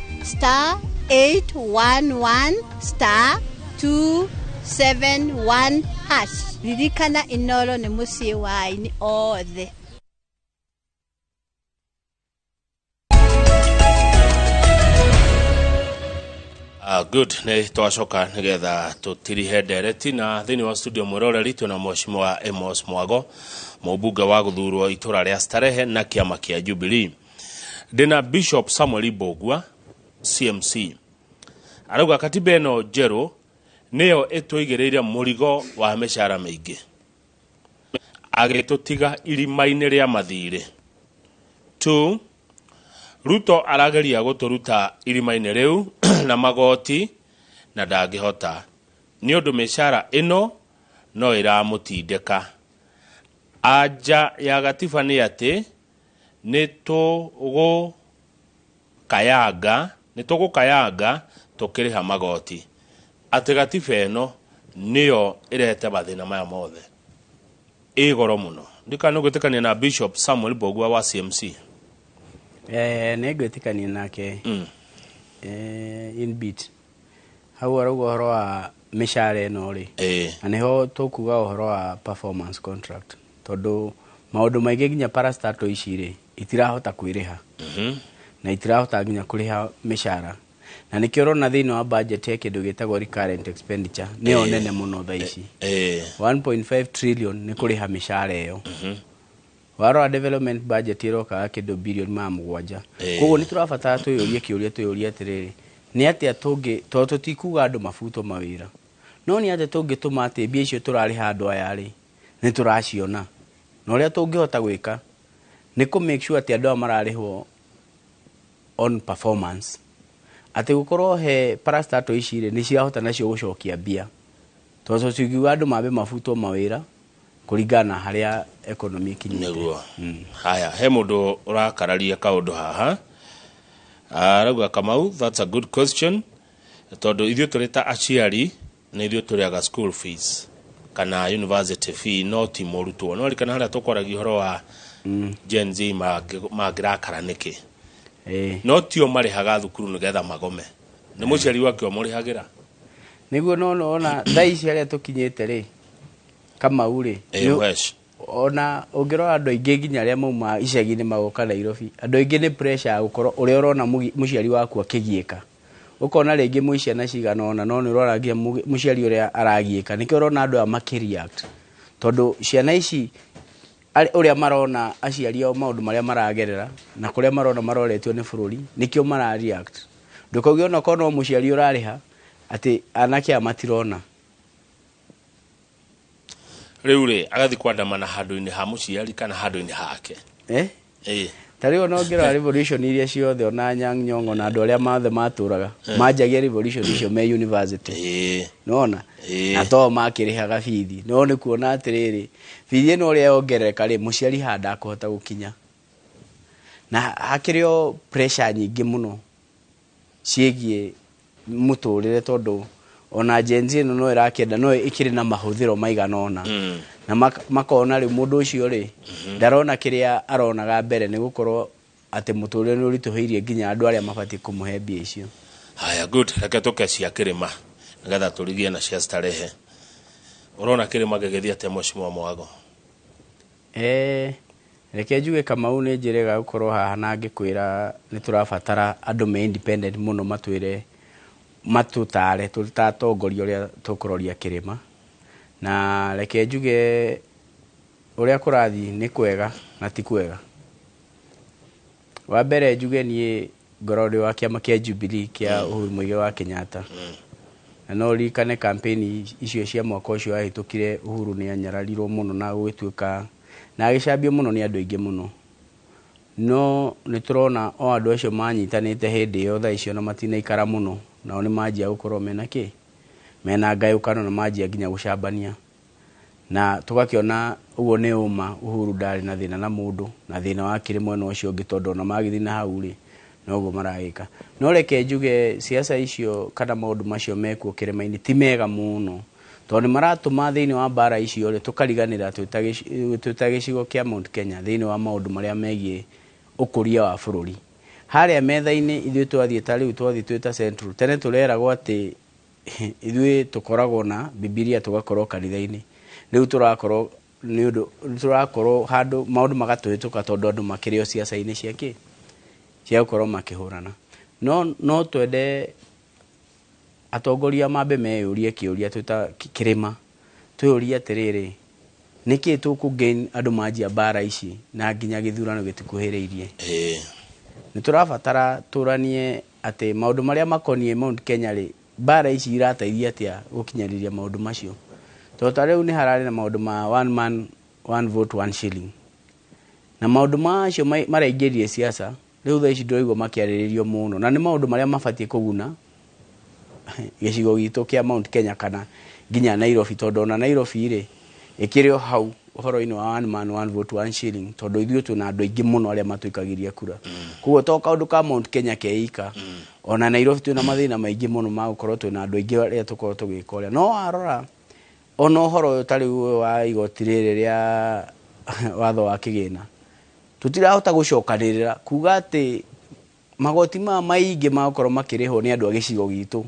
Speaker 7: *811*271#. Ririkana Inoro nĩ mũciĩ wa aini othe.
Speaker 1: Good, nĩ twacoka nĩgetha tũtirihe ndereti na thĩinĩ wa studio mwĩroreri twĩna Mheshimiwa Amos Mwago, mũmbunge wa gũthurwo itũra rĩa Starehe na kĩama kĩa Jubilee. Ndĩna Bishop Samuel Ibogwa CMC, arauga katiba ĩno njerũ nĩyo ĩtũigĩrĩire mũrigo wa mĩcara mĩingĩ, agĩtũtiga irima-inĩ rĩa mathirĩ. 2, Ruto arageria gũtũruta irima-inĩ rĩu na magoti na ndangĩhota nĩ ũndũ mĩcara ĩno no ĩramũtindĩka. Anja ya gatiba nĩ atĩ nĩ tũgũkayanga tũkĩrĩha magoti, atĩ gatiba ĩno nĩyo ĩrehete mathĩna maya mothe, ĩ goro mũno. Ndikana gwĩtĩkania na Bishop Samuel Ibogwa wa CMC.
Speaker 2: Nĩ ngwĩtĩkania nake in beat hau arauga ũhoro wa mĩcara ĩno rĩ, na nĩho tũkuga ũhoro wa performance contract, tondũ maũndũ maingĩ nginya parastatal ici rĩ itirahota kwĩrĩha na itirahota nginya kũrĩha mĩcara, na nĩkĩo ũrona thĩinĩ wa budget ya kĩndũ gĩtagwo recurrent expenditure nĩyo nene mũno thaa ici. 1.5 trillion nĩ kũrĩha mĩcara ĩyo. Warora development budget ĩrokaga kĩndũ bilioni 7. Koguo nĩ tũrabatara twĩyũrie atĩrĩrĩ, nĩ atĩa tũtikuga andũ mabuto mawĩra, no nĩ atĩa tũngĩtũma atĩ mbia icio tũrarĩha andũ aya rĩ nĩ tũraciona, na ũrĩa tũngĩhota gwĩka nĩ kũ make sure atĩ andũ aya mararĩhwo on performance, atĩ gũkorwo he parastatal ici rĩ nĩ cirahota nacio gũcokia mbia Tozo ciugiwa andu mabe mafuto mawira kuringana haria economy kinyite.
Speaker 1: Neguo. Haya, he mundu urakararia kaundu haha. Arauga Kamau, that's a good question. Tondu ithuĩ tũrĩ ta aciari na ithuĩ tũrĩaga school fees kana university fee no ti mũrutwo. No rikana harĩa tũkwaragia ũhoro wa Gen Z mangĩrakara nĩkĩ. No tio marĩhaga thukuru nĩgetha magome. Nĩ mũciari wake mũrĩhagĩra.
Speaker 2: Niguo no ona thaa ici harĩa tũkinyĩte rĩ Kamau rĩ ona ũngĩrora andũ aingĩ nginya arĩa mauma icagi-inĩ magoka Nairobi, andũ aingĩ nĩ pressure gũkorwo ũrĩa ũrona mũciari waku akĩgiĩka. Ukona rĩngĩ mũiciana cigana ona no nĩ ũrora nginya mũciari ũrĩa aragiĩka. Nĩkĩo ũrona andũ aya makĩreact tondũ ciana ici ũrĩa marona aciari ao maũndũ marĩa maragerera na kũrĩa marona maroretwo nĩ bũrũri nĩkĩo marareact. Ndũkauge ona korwo no mũciari ũrarĩha atĩ anake matirona.
Speaker 1: Rĩu rĩ agathi kwandamana handũ-inĩ ha mũciari kana handũ-inĩ hake.
Speaker 2: Tarĩo no ngĩrora revolution iria ciothe ona Nyang' Nyong'o na andũ arĩa mathe matũraga manjagia revolution icio me university. Nona na to makĩrĩhaga bithi. No nĩ kuona atĩrĩrĩ bithi ĩno ũrĩa yongerereka rĩ mũciari handa akũhota gũkinya. Na hakĩrĩ o pressure nyingĩ mũno ciĩgiĩ mũtũrĩre tondũ ona Gen Z no ĩrakĩenda no ĩkĩrĩ na mahũthĩro maigana ona. Na makona rĩ mũndũ ũcio rĩ ndarona kĩrĩa aronaga mbere nĩ gũkorwo atĩ mũtũrĩre nĩ ũritũhĩirie nginya andũ arĩa mabatiĩ kũmũhe mbia icio.
Speaker 1: Haya, good. Reke tũke cia kĩrĩma nĩgetha tũrigie na cia starehe. Ũrona kĩrĩma gĩgĩthiĩ atĩa Mheshimiwa Mwago?
Speaker 2: Reke njuge Kamau nĩ njĩrĩga gũkorwo haha na ngĩkwĩra nĩ tũrabatara andũ me independent mũno matutare tũtatongoria ũrĩa tũkũroria kĩrĩma. Na reke njuge ũrĩa kũrathiĩ nĩ kwega na ti kwega. Wa mbere njuge niĩ ngorori wa kĩama kĩa Jubilee kĩa Uhuru Muigai wa Kenyatta. Na no ririkane campaign icio cia mwaka ũcio wahĩtũkire Uhuru nĩ anyararirwo mũno na gũgĩtuĩka na agĩcambio mũno nĩ andũ aingĩ mũno. No nĩ tũrona o andũ acio manyitanĩte hĩndĩ ĩyo thaa icio na matinaikara mũno nao nĩ manjia gũkorwo mena ngayũkano na manjia nginya gũcambania. Na tũgakĩona ũguo nĩ ũma Uhuru ndarĩ na thĩna na mũndũ na thĩna wa kĩrĩ mwena ũcio ũngĩ tondũ ona magĩthiĩ na hau rĩ no ũguo maragĩka. No reke njuge siasa icio kana maũndũ macio mekuo kĩrĩma-inĩ ti mega mũno tondũ maratũma thĩinĩ wa mbara icio rĩ tũkariganĩra twĩta gĩcigo kĩa Mount Kenya thĩinĩ wa maũndũ marĩa megiĩ ũkũria wa bũrũri. Harĩa metha-inĩ ithuĩ twathiĩ ta rĩu twathiĩ twĩta Central tene tũreragwo atĩ ithuĩ tũkoragwo na Bibilia tũgakorwo kanitha-inĩ. Rĩu tũrakorwo nĩ ũndũ tũrakorwo handũ maũndũ magatũhĩtũka tondũ andũ makĩrĩ o siasa-inĩ cia gũkorwo makĩhũrana. No twende atongoria mambe meyũrie kĩũria twĩta kĩrĩma twĩyũrie atĩrĩrĩ nĩkĩ tũkũgain andũ manjia mbara ici na nginya gĩthurano gĩtikuhĩrĩirie. Nĩ tũrabatara tũranie atĩ maũndũ marĩa makoniĩ Mount Kenya rĩ mbara ici irateithia atĩa gũkinyĩrĩria maũndũ macio. Tondũ ta rĩu nĩ hararĩ na maũndũ ma one man one vote one shilling. Na maũndũ macio maraingĩrie siasa rĩu thaa ici ndĩraigua makĩarĩrĩrio mũno na nĩ maũndũ marĩa mabatiĩ kũguna gĩcigo gitũ kĩa Mount Kenya kana nginya Nairobi tondũ ona Nairobi rĩ ĩkĩrĩ o hau ũhoro-inĩ wa one man one vote one shilling tondũ ithuĩ twĩna andũ aingĩ mũno arĩa matũikagĩria kura. Koguo to kaũndũ ka Mount Kenya keika ona Nairobi twĩna mathĩna maingĩ mũno ma gũkorwo twĩna andũ aingĩ arĩa tũkorwo tũgĩka ũrĩa. No warora ona ũhoro ũyũ tarĩ wa igoti rĩrĩ rĩa watho wa kĩgĩna tũtirahota gũcokanĩrĩra kuga atĩ magoti maingĩ magũkorwo makĩrĩhwo nĩ andũ a gĩcigo gitũ.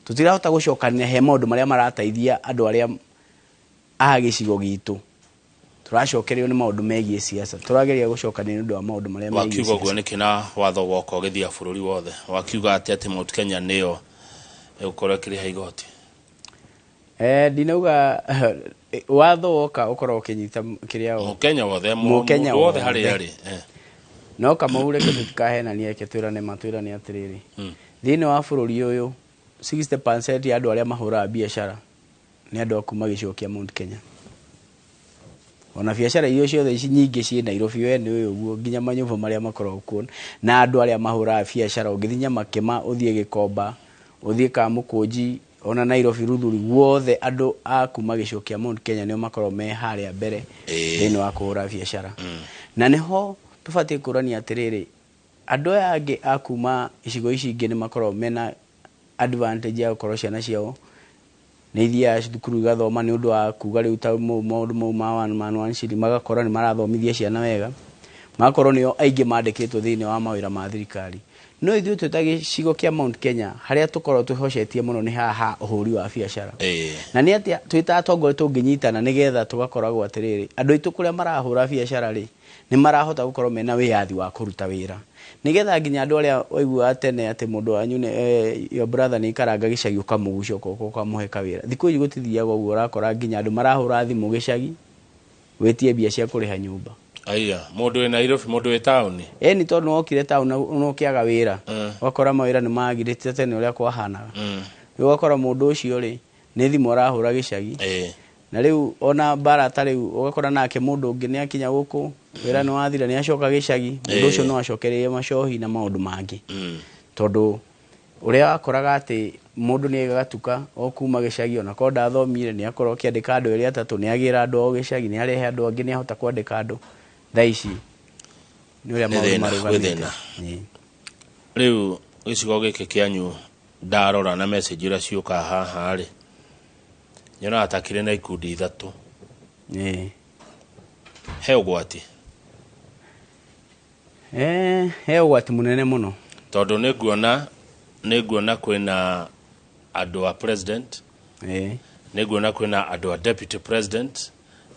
Speaker 2: Tũtirahota gũcokanĩrĩra he maũndũ marĩa marateithia andũ arĩa a gĩcigo gitũ. Tũracokererio nĩ maũndũ megiĩ siasa. Tũrageria gũcokanĩrĩra nĩ ũndũ wa maũndũ marĩa megiĩ siasa.
Speaker 1: Wakiuga ũguo nĩkĩ na watho woka ũgĩthia bũrũri wothe? Wakiuga atĩ Mount Kenya nĩyo ĩgũkorwo ĩkĩrĩha igoti?
Speaker 2: Ndinauga watho woka ũkorwo ũkĩnyita kĩrĩa
Speaker 1: Mũkenya wothe mũndũ wothe harĩa arĩ.
Speaker 2: No Kamau reke tũtikahenanie reke twĩrane atĩrĩrĩ thĩinĩ wa bũrũri ũyũ 60% ya andũ arĩa mahũraga biacara nĩ andũ a kuma gĩcigo kĩa Mount Kenya. Ona biacara icio ciothe ici nyingĩ ciĩ Nairobi we nĩ ũyũ ũguo nginya manyũmba marĩa makoragwo kuo na andũ arĩa mahũraga biacara ũngĩthinya Makema ũthiĩ Gĩkomba ũthiĩ Kamũkũnji ona Nairobi Ruthuri wothe andu a kuma gicigo kia Mount Kenya nio makorwo me haria mbere thini wa kuhura biashara na niho tubatie kurania atiriri andu angi a kuma icigo ici ingi ni makorwo mena advantage ya gukorwo ciana ciao ni ithia thukuru igathoma ni undu wa kuga riu ta maundu mau ma one city magakorwo ni marathomithia ciana wega magakorwo nio aingi mandikitwo thini wa mawira ma thirikari no ithuĩ twĩ ta gĩcigo kĩa Mount Kenya harĩa tũkorwo twĩhocetie mũno nĩ haha ũhũri wa biacara na nĩ atĩa twĩ ta atongoria tũngĩnyitana nĩgetha tũgakoragwo atĩrĩrĩ andũ aitũ kũrĩa marahũra biacara rĩ nĩ marahota gũkorwo mena wĩyathi wa kũruta wĩra nĩgetha nginya andũ arĩa waiguaga tene atĩ mũndũ wanyu your brother nĩ ikaranga gĩcagi ũkamũgucia ũkamũhe kawĩra thikũ ici gũtithiaga ũguo ũrakora nginya andũ marahũra thimũ gĩcagi wĩtie mbia cia kũrĩha nyũmba
Speaker 1: aya mundu we Nairobi mundu we town
Speaker 2: ni tondu no kire town no kiaga wira wakora mawira ni magirite tene uria kwahanaga wakora mundu ucio ri ni thimu arahura gicagi na riu ona bara ta riu ugakora nake mundu ungi ni akinya guku wira ni wathira ni acoka gicagi mundu ucio no acokererie macohi na maundu mangi tondu uria akoraga ati mundu ni gatuka o kuma gicagi ona ko ndathomire ni akorwo kiandika andu eri atatu ni agira andu o gicagi ni arehe andu angi ni ahota kwandika andu thaici ni uria maundu marugamite
Speaker 1: riu gicigo giki kianyu ndarora na message ira ciuka haha ri nyona atakire na ikundi ithatu he ugwati
Speaker 2: he ugwati munene muno
Speaker 1: tondu niguona kwina andu a president niguona kwina andu a deputy president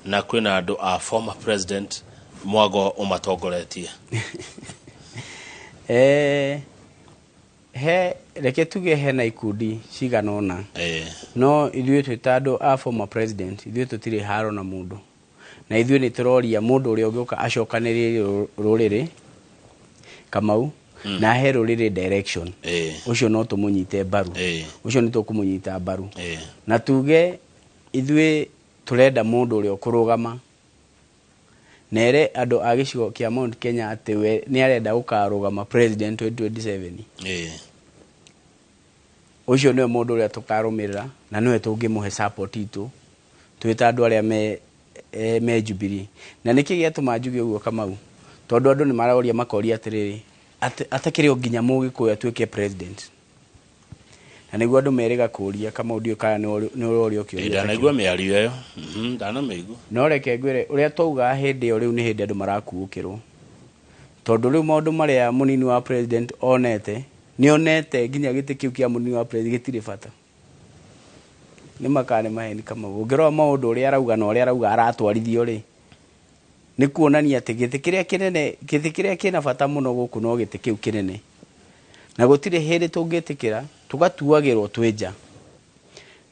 Speaker 1: na kwina andu a former president mwago umatongoretie
Speaker 2: he reke tuge he na ikundi ciganona no ithuĩ twĩ ta andũ a former president ithuĩ tũtirĩ haro na mũndũ na ithuĩ nĩ tũroria mũndũ ũrĩa ũngĩũka acokanĩrĩrie rũrĩrĩ Kamau na he rũrĩrĩ direction ũcio no tũmũnyite mbaru ũcio nĩ tũkũmũnyita mbaru na tuge ithuĩ tũrenda mũndũ ũrĩa ũkũrũgama nere andũ a gĩcigo kĩa Mount Kenya atĩ we nĩ arenda gũkarũgama president 2027 ucio nĩ mũndũ ũrĩa tũkarũmĩrĩra na nĩwe tũngĩmũhe support itũ twĩ ta andũ arĩa me Jubilee na nĩkĩ gĩatũma njuge ũguo Kamau tondu andũ nĩ maroria makoria atĩrĩrĩ atakĩrĩ nginya mũgĩkũyũ atuĩke president na nĩguo andũ merĩga kũria Kamau ndio kana nĩ ũrorio kĩũria
Speaker 1: ndanaigua mĩario ĩyo ndanameigua
Speaker 2: no reke ngwĩre ũrĩa twauga hĩndĩ ĩyo rĩu nĩ hĩndĩ andũ marakuũkĩrwo tondu rĩu maũndũ marĩa mũnini wa president onete nĩonete nginya gĩtĩ kĩu kĩa mũnini wa president gĩtirĩ bata nĩ makane maheni Kamau ũngĩrora maũndũ ũrĩa arauga na ũrĩa arauga aratwarithio rĩ nĩ kuonania atĩ gĩtĩ kĩrĩa kĩna bata mũno gũkũ no gĩtĩ kĩu kĩnene na gũtirĩ hĩndĩ tũngĩtĩkĩra tũgatuagĩrwo twĩnja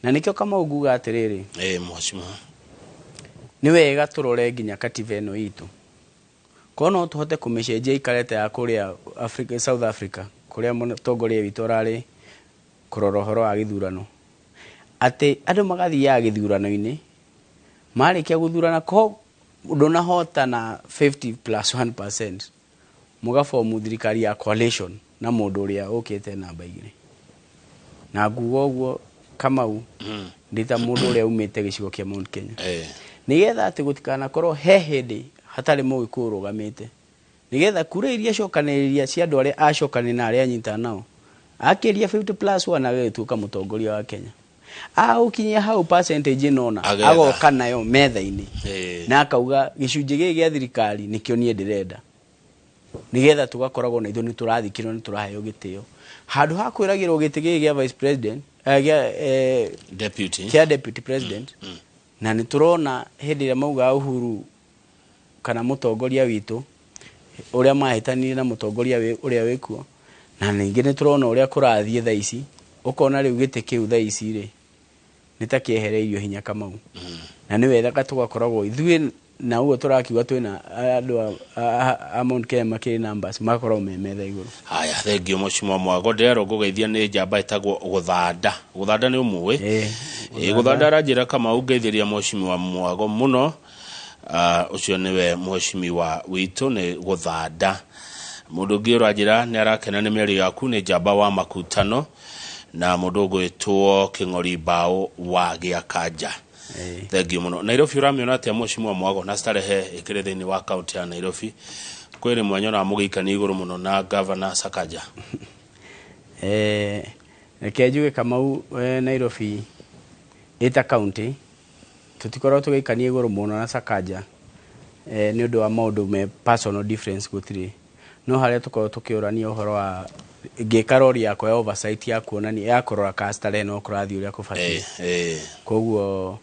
Speaker 2: na nĩkĩo Kamau nguga atĩrĩrĩ
Speaker 1: mheshimiwa
Speaker 2: nĩ wega tũrore nginya katiba ĩno itũ kono tũhote kũmĩcenjia ikarete ya kũrĩa Africa South Africa kũrĩa mũtongoria witũ ararĩ kũrora ũhoro wa gĩthurano atĩ andũ magathiaga gĩthurano-inĩ marĩkia gũthurana ko ndũnahota na 50+1% mũgabomu thirikari ya coalition na mũndũ ũrĩa ũkĩte namba igĩrĩ na nguga ũguo Kamau ndita mũndũ ũrĩa umĩte gĩcigo kĩa Mount Kenya nĩgetha atĩ gũtikanakorwo he hĩndĩ hatarĩ mũgĩkũyũ ũrũgamĩte nĩgetha kura iria cokanĩrĩria cia andũ arĩa acokanĩ na arĩa anyita nao akĩria 50+1 agĩtuĩka mũtongoria wa Kenya ũkinyia hau percentage nona agoka nayo metha-inĩ na akauga gĩcunjĩ gĩkĩ gĩa thirikari nĩkĩo niĩ ndĩrenda nĩgetha tũgakoragwo na ithuĩ nĩ tũrathikĩrwo nĩ tũraheo gĩtĩo handũ ha kwĩragĩrwo gĩtĩ gĩkĩ gĩa vice president deputy president na nĩ tũrona hĩndĩ ĩrĩa mauga Uhuru kana mũtongoria witũ ũrĩa mahĩtanirie na mũtongoria ũrĩa wĩkuo na ningĩ nĩ tũrona ũrĩa kũrathiĩ thaa ici ũkona rĩu gĩtĩ kĩu thaa ici rĩ nĩ ta kĩehereirio hinya Kamau na nĩ wega tũgakoragwo ithuĩ na ũguo tũrakiuga twĩna andũ a Mount Kenya makĩrĩ numbers makorwo me metha igũrũ
Speaker 1: haya thengio mheshimiwa Mwago ndero ngũgeithia nĩ njamba ĩtagwo gũthanda nĩ ũmũĩ gũthanda aranjĩra Kamau ngeithĩria mheshimiwa Mwago mũno ucio niwe mheshimiwa witũ nĩ gũthanda mũndũ ũngĩ ũranjĩra nĩ arakena nĩ mĩario yaku nĩ njamba wa makutano na mundu gwitwo King'ori Bao wa Giakaja. Thank you muno. Nairobi uramiona atia Mheshimiwa Mwago na Starehe ikire thini wa county ya Nairobi kwiri mwanyo na mugikani iguru muno na Governor Sakaja?
Speaker 2: Rekejuge Kamau Nairobi ita county tutikoro tugikani iguru muno na Sakaja ni undu wa maundu me personal difference gutiri no haria tukoro tukiurania uhoro wa ngikarori yako ya oversight ya kuonania ya kurora ka Starehe no kurathi uria kubati koguo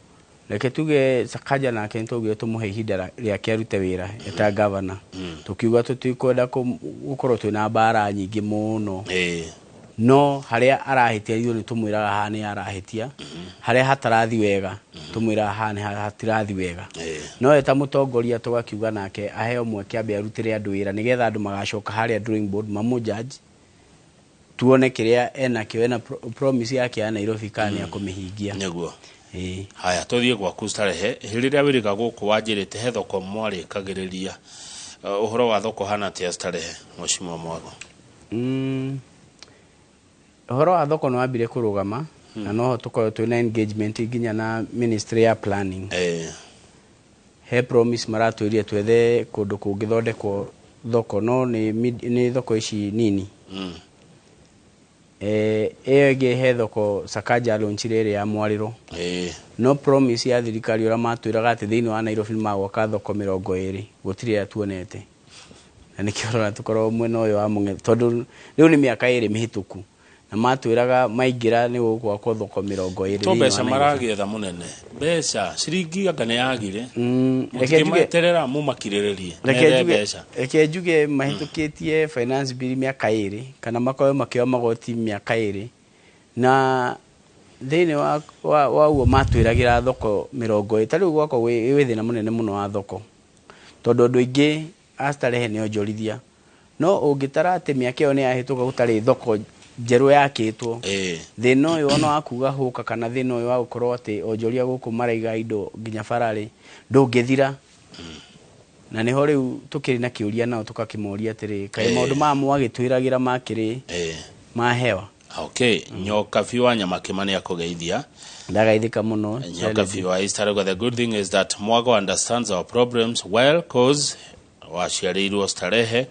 Speaker 2: reke tuge Sakaja na kento gwe tumuhe ihinda ria kiarute wira eta governor tukiuga tutikwenda gukorwo twina bara nyingi muno no haria arahitia ni tumwira hane arahitia haria hatarathi wega tumwira hane hatirathi wega no eta mutongoria tugakiuga nake aheo mweke ambe arutire andu wira nigetha andu magacoka haria drawing board mamu judge tuone kiria ena kiwena promise yake ya Nairobi kani ya kumihingia
Speaker 1: niguo. Haya tuthie gwaku Starehe hiriria wirika guku wanjirite he thoko mwari kagiriria uhoro wa thoko hana tia Starehe Mheshimiwa Mwago?
Speaker 2: Uhoro wa thoko no ambire kurugama na no tuko twina engagement nginya na Ministry ya Planning he promise maratwirie twethe kundu kungithondekwo thoko no ni thoko ici nini ege he thoko Sakaja launchire ire ya Mwariro no promise ya thirikari ora matwiraga ati thini wa Nairobi magwaka thoko 20 gutiri atuonete na nikiorora tukoro mwena uyu wa munge tondu riu ni miaka iri mihituku na matwiraga maingira ni gukwa thoko 20
Speaker 1: to beca maragietha munene beca ciringi ngane yagire mukimeterera mumakirirerie
Speaker 2: reke njuge mahitukitie finance bill miaka iri kana makoe makio magoti miaka iri na thini wa uo matwiragira thoko 20 tari gwako wi thina munene muno wa thoko tondu andu ingi Starehe ni onjorithia no ungitara ati miaka yo ni ahituka gutari thoko njeru yakitwo thina uyu ono akuga huka kana thina uyu wa gukorwo ati onjoria guku maraiga indo nginya farari ndungithira na niho riu tukiri na kiuria nao tukakimoria atiri kai maundu ma mwagitwiragira makiri mahewa.
Speaker 1: Okay, nyoka fiwa nyama kimani akugeithia
Speaker 2: ndagaithika muno
Speaker 1: nyoka fiwa Starehe. The good thing is that Mwago understands our problems well cause washiarirwo Starehe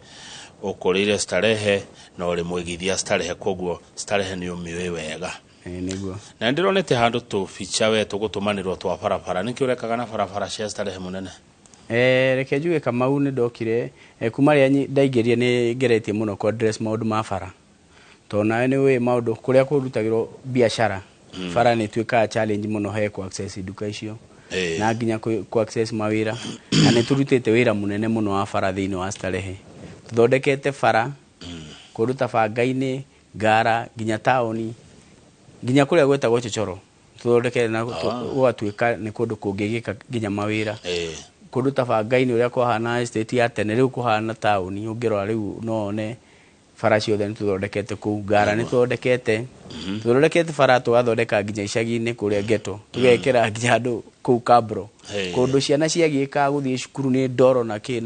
Speaker 1: ukurire Starehe na uri mwigithia Starehe koguo Starehe ni umiwe wega
Speaker 2: niguo
Speaker 1: na ndironete handu tu feature we tugutumanirwo twa barabara niki urekaga na barabara cia Starehe munene?
Speaker 2: Reke njuge Kamau ni ndokire kuma ria ndaigeria ni ngeretie muno ko address maundu ma bara to nawe ni we maundu kuria kurutagirwo biashara bara ni twika challenge muno he ku access duka icio na nginya ku access mawira na ni turutite wira munene muno wa bara thini wa Starehe tuthondekete bara kuruta bangaini ngara nginya taoni nginya kuria gwetagwo Chochoro tuthondekete na gwatwika ni kundu kungigika nginya mawira kuruta bangaini uria kuhana estate ya tene riu kuhana taoni ungirora riu none bara ciothe ni tuthondekete ku ngara ni tuthondekete bara tugathondeka nginya icagi-ini kuria geto tugekera nginya andu ku Kabro kundu ciana ciagika guthie cukuru ni ndoro na ki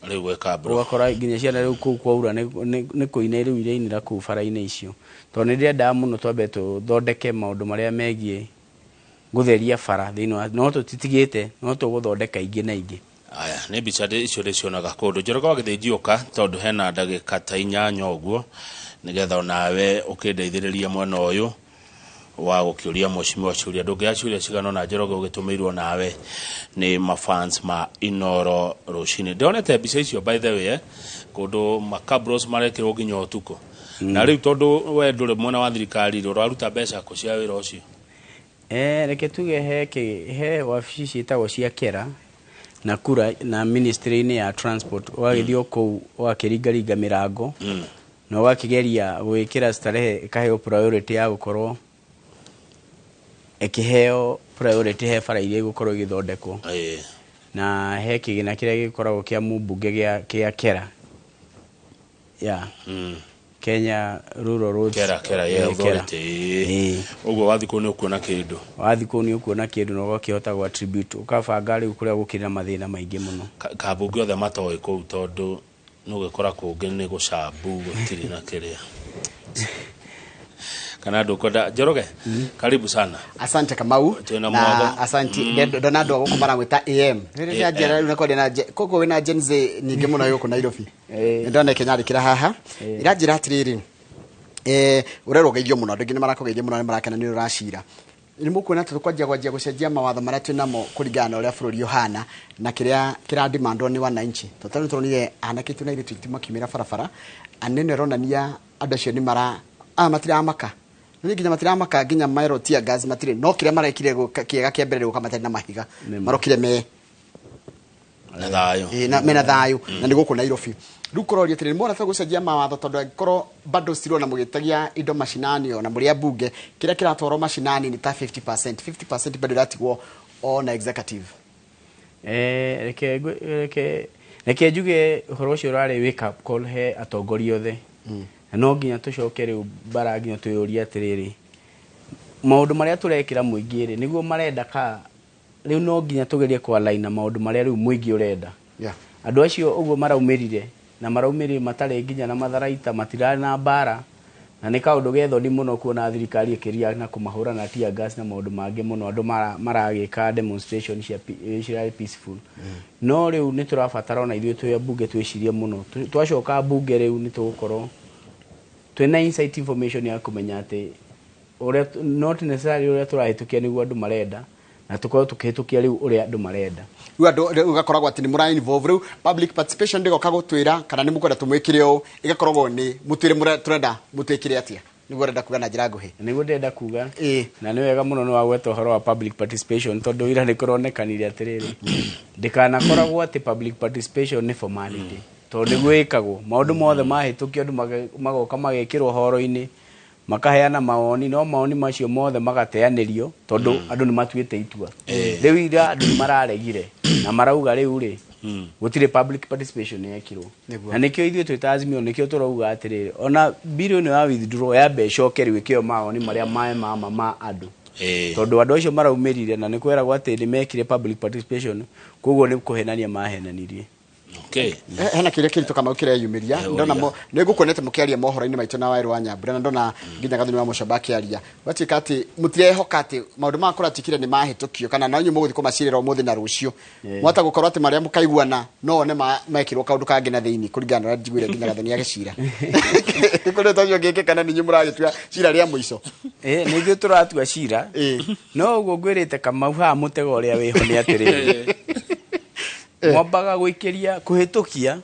Speaker 1: riu we Kabro
Speaker 2: ugakora nginya ciana riu ku kwaura ni kuina riu ireinira ku bara-ini icio to ni ndenda muno twambe tuthondeke maundu maria megie gutheria bara thini no tutitigite no tuguthondeka ingi na ingi.
Speaker 1: Aya ni bicha icio ricionaga kundu njoroka wagithijioka tondu hena ndagika ta 8 uguo nigetha nawe ukindeithiriria mwena uyu wa gukiuria Mheshimiwa ciuria ndungiaciuria cigano na njoroka ugitumirwo nawe ni mafans ma Inoro rucini ndonete bicha icio by the way kundu makabros marekirwo nginya utuko na riu tondu we nduri mwena wa thirikari uraruta mbeca ku cia wira ucio
Speaker 2: reke tuge he wabici itagwo cia kera na kura na ministry-ini ya transport wagithio ku wakiringaringa mirango na wakigeria gwikira Starehe kaheo priority ya gukorwo ekiheo priority he bara iria gukorwo igithondekwo na he kigina kiria gikoragwo kia mumbunge gia kera Kenya Rural Roads
Speaker 1: kera ye authority ugo wathiko ni ukuona kindu no gokihota gwa attribute ukabanga riu kuria gukira mathina maingi muno kabunge othe matoe ku tondu no gukora kungi ni gucambu gutiri na kiria kana ndukwenda Njoroge karibu sana.
Speaker 9: Asante Kamau na asante Donado gukomara gwita AM rĩrĩa njera rĩu nakwenda na koko wina Gen Z nyingĩ mũno yuko Nairobi ndona Kenyari kira haha iranjira atiriri urerogeithio mũno ndĩ nĩ marakogeithia mũno nĩ marakena nĩ ũracira nĩ mũkuona tũkwanjia gũcenjia mawatho marĩa twĩnamo kũringana na ũrĩa bũrũri ũhana na kĩrĩa demand nĩ wananchi tondũ tũronire anake tu na ile tweet makimira barabara anene ronania andũ acio nĩ mara matiramaka nĩ nginya matiramaka nginya mairo tia gas matire no kĩrĩa marekire kĩega kĩa mbere gũka matari na mahiga marokire me
Speaker 1: na thayo
Speaker 9: mena thayo na nĩ gũkũ Nairobi rĩu kũroria atĩrĩ mbona tũgũcenjia mawatho tondũ angĩkorwo bado stirwo na mũgĩtagia indo macinani ona mũrĩa bunge kĩrĩa kĩratwarwo macinani nĩ ta 50% bado ratigwo ona executive
Speaker 2: reke njuge ũhoro ũcio ũrarĩ wake up call he atongoria othe no nginya tũcoke rĩu bara nginya twĩyũrie atĩrĩrĩ maũndũ marĩa tũrekĩra mũingĩ rĩ nĩguo marenda ka rĩu no nginya tũgerie kwalaina maũndũ marĩa rĩu mũingĩ ũrenda andũ acio ũguo maraumĩrire na maraumĩrire matarĩ nginya na matharaita matirarĩ na bara na nĩ kaũndũ gethoni mũno kuona thirikari ĩkĩria na kũmahũra na tear gas na maũndũ mangĩ mũno andũ maragĩka demonstration cia peaceful no rĩu nĩ tũrabatara ona ithuĩ twĩ bunge twĩcirie mũno twacoka bunge rĩu nĩ tũgũkorwo twĩna insight information ya kũmenya atĩ ũrĩa not necessarily ũrĩa tũrahĩtũkia nĩguo andũ marenda na tukorwo tukihitukia riu uria andu marenda
Speaker 9: riu andu ugakoragwo ati ni mura involve riu public participation ndigoka gutwira kana ni mukwenda tumwikire o igakoragwo ni mutwire mura turenda mutwikire atia niguo renda kuga na njira nguhi
Speaker 2: niguo ndenda kuga na ni wega muno ni wagweta uhoro wa public participation tondu ira ni kuronekanire atiriri ndikana koragwo ati public participation ni formality tondu gwikagwo maundu mothe mahitukio andu magoka magekirwo horo-ini makaheana maoni no maoni macio mothe magateanĩrio tondu andu ni matuĩte itua rĩu ira andu ni mararegire na marauga rĩu rĩ gũtirĩ public participation yekirwo na nĩkĩo ithuĩ twĩta Azimio nĩkĩo tũrauga atĩrĩrĩ ona bilioni ya withdraw ya mbeca oke rĩu ĩkĩo maoni marĩa ma andu tondu andu acio maraumĩrire na nĩkwĩragwo atĩ nĩ mekire public participation koguo nĩ kũhenania mahenanirie
Speaker 1: okay
Speaker 9: hena kile kitu kama ukire yumiria ndona mo nigukonete mukiaria mohoro-ini maitu na Wairu wa Nyambura na ndona nginya gathuni wa Mushabaki aria batika ati mutirehoka ati maundu makora tikire ni mahitukio kana na nyu muguthi kumacirira umuthi na rucio mwata gukorwo ati maria mukaiguana no ne mekirwo kaundu kangi na thiini kuringana na njiguire nginya gathuni agicira ikore tonyo ngeke kana ni nyu muragitua cira ria muico
Speaker 2: nithu turatua cira no uguo ngwirite Kamau ha mutego uria wiho ni atiriri mwambaga gwikiria kuhitukia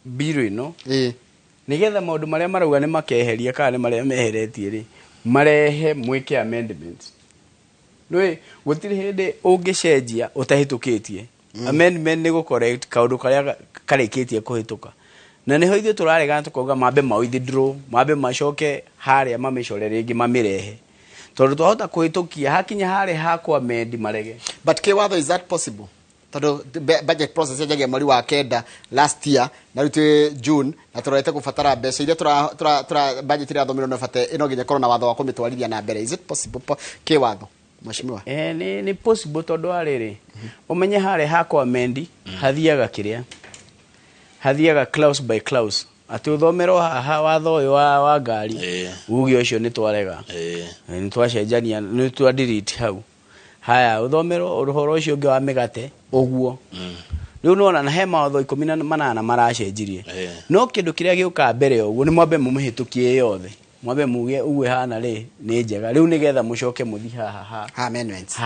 Speaker 2: biro ino nigetha maundu maria marauga ni makeheria kana ni maria meheretie ri marehe mwike amendments nui gutiri hindi ungicenjia utahitukitie amendment ni gucorrect kaundu karia karekitie kuhituka na niho ithuĩ tũraregana tũkauga mambe withdraw mambe macoke haria mamicore ringi mamirehe tondu twahota kuhitukia hakinya haria hakwa amend marege
Speaker 9: but kiwatho is that possible tondu budget process yajagia mweri wa kenda last year na rute June na turete kufatara mbeca iria tura budget ira thomiro no fate ino nginya korona watho wa kumitwarithia na mbere is it possible ke watho mheshimiwa
Speaker 2: ni possible tondu ariri umenye hare hakwa mendi hathiaga kiria hathiaga clause by clause ati uthomero haha watho uyu wa ngari ugi ucio ni twarega ni twacenjania ni twa delete hau haya uthomero ruhoro ucio ngi wa migate oguo riu nona na he mawatho 18 maracenjirie no kindu kiria giuka mbere oguo ni mwambe mumihitukie yothe mwambe muge uwe hana ri ni njega riu nigetha mucoke muthi haha
Speaker 9: amendments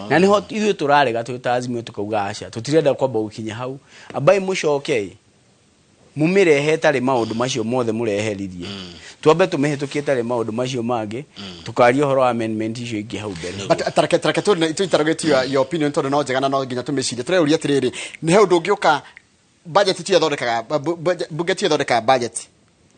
Speaker 2: na niho ithuĩ turarega twita Azimio tukauga aca tutirenda kwamba gukinya hau abai mucoke mumirehe tari maundu macio mothe mureheririe twambe tumihitukie tari maundu macio mangi tukaria horo amendment icio ingi hau mbere
Speaker 9: but tarake tu interrogate your opinion tondu no njegana no nginya tumicirie tureũria atiriri ni he undu ungiuka budget tu yathondekaga budget yathondekaga budget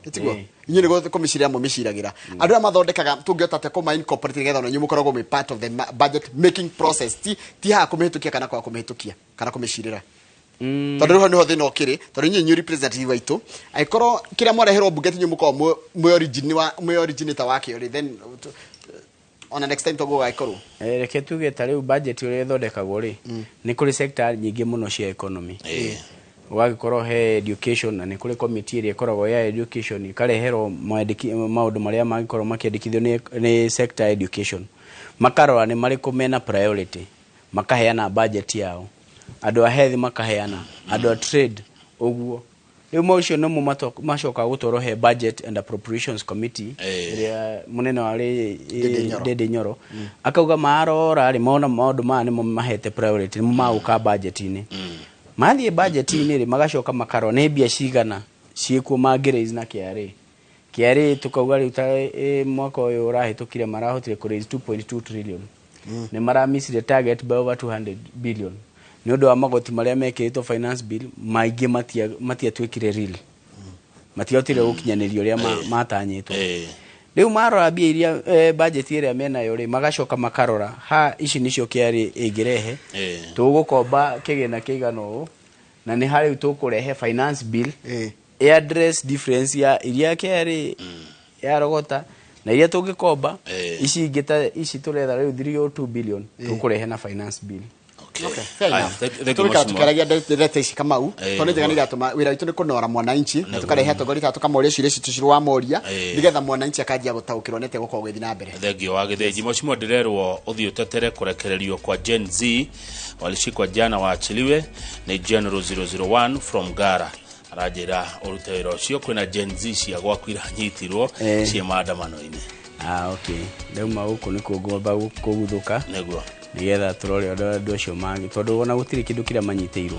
Speaker 9: itiguo inyi ni komiciria mo miciragira andu mathondekaga tungiota te kuma incorporate getha no nyumu koragwo me part of the budget making process ti ha kumihitukia kana kwa kumihitukia kana kumicirira tondu ho niho thina ukiri tondu nyinyi representative waitu aikorwo kiria mwareherwo bunge ti nyumu ko mwe originator wake ori then on the next time to go aikorwo
Speaker 2: reke tuge ta riu budget uri thondekagwo ri ni kuri sector nyingi muno cia economy ugagikorwo he education na nĩ kũrĩ committee ĩrĩa ĩkoragwo ya education ikareherwo maũndũ marĩa magikorwo makĩandĩkithio nĩ sector education makarora nĩ marĩkũ mena priority makaheana budget yao andũ a health makaheana andũ a trade ũguo rĩu mocio no macoka gũtwarwo he budget and appropriations committee ĩrĩa mũnene warĩ Ndindi Nyoro akauga marora rĩ mona maũndũ maya nĩmo mahete priority nĩmo magũka budget-inĩ mathiĩ budget-inĩ rĩ magacoka makarora nĩ mbia cigana ciĩkuo mangĩraise na KRA tukauga rĩu ta mwaka ũyũ ũrahĩtũkire marahotire kũraise 2.2 trillion nĩ maramissire target by over 200 billion nĩ ũndũ wa magoti marĩa mekĩrĩtwo finance bill maingĩ matiatuĩkire real matiahotire gũkinyanĩria ũrĩa matanyĩtwo rĩu marora mbia iria budget ĩrĩa menayo rĩ magacoka makarora ha ici nicio KRA ĩngĩrehe tũgũkomba kĩgĩna kĩigana ũũ na nĩ harĩ tũkũrehe finance bill address difference ya iria KRA yarogota na iria tũngĩkomba ici ingĩ ici tũretha rĩu 302 billion tũkũrehe na finance bill.
Speaker 9: Okay, fair enough. Tukaragia ndete ici Kamau tondũ njega nĩ iratũma wĩra witũ nĩ kũnora mwananchi na tukarehe atongoria tukamoria ciũria citu cirwa moria nigetha mwananchi akanjia gũtaũkĩrwo nete gũkorwo gũthiĩ na mbere.
Speaker 1: Thengio wa gĩthĩnji Mheshimiwa ndirerwo ũthiĩ ũtetere kũrekererio kwa Gen Z walishikwa jana waachiliwe ni General 001 from Gara arajira ũrute wĩra ũcio kwĩna Gen Z cia gwaku iranyitirwo cia maandamano-inĩ.
Speaker 2: Okay rĩu maũkũ nĩ kũngomba kũguthũka
Speaker 1: nĩguo
Speaker 2: nigetha turore andũ acio mangi tondu ona gutiri kindu kiria manyiteirwo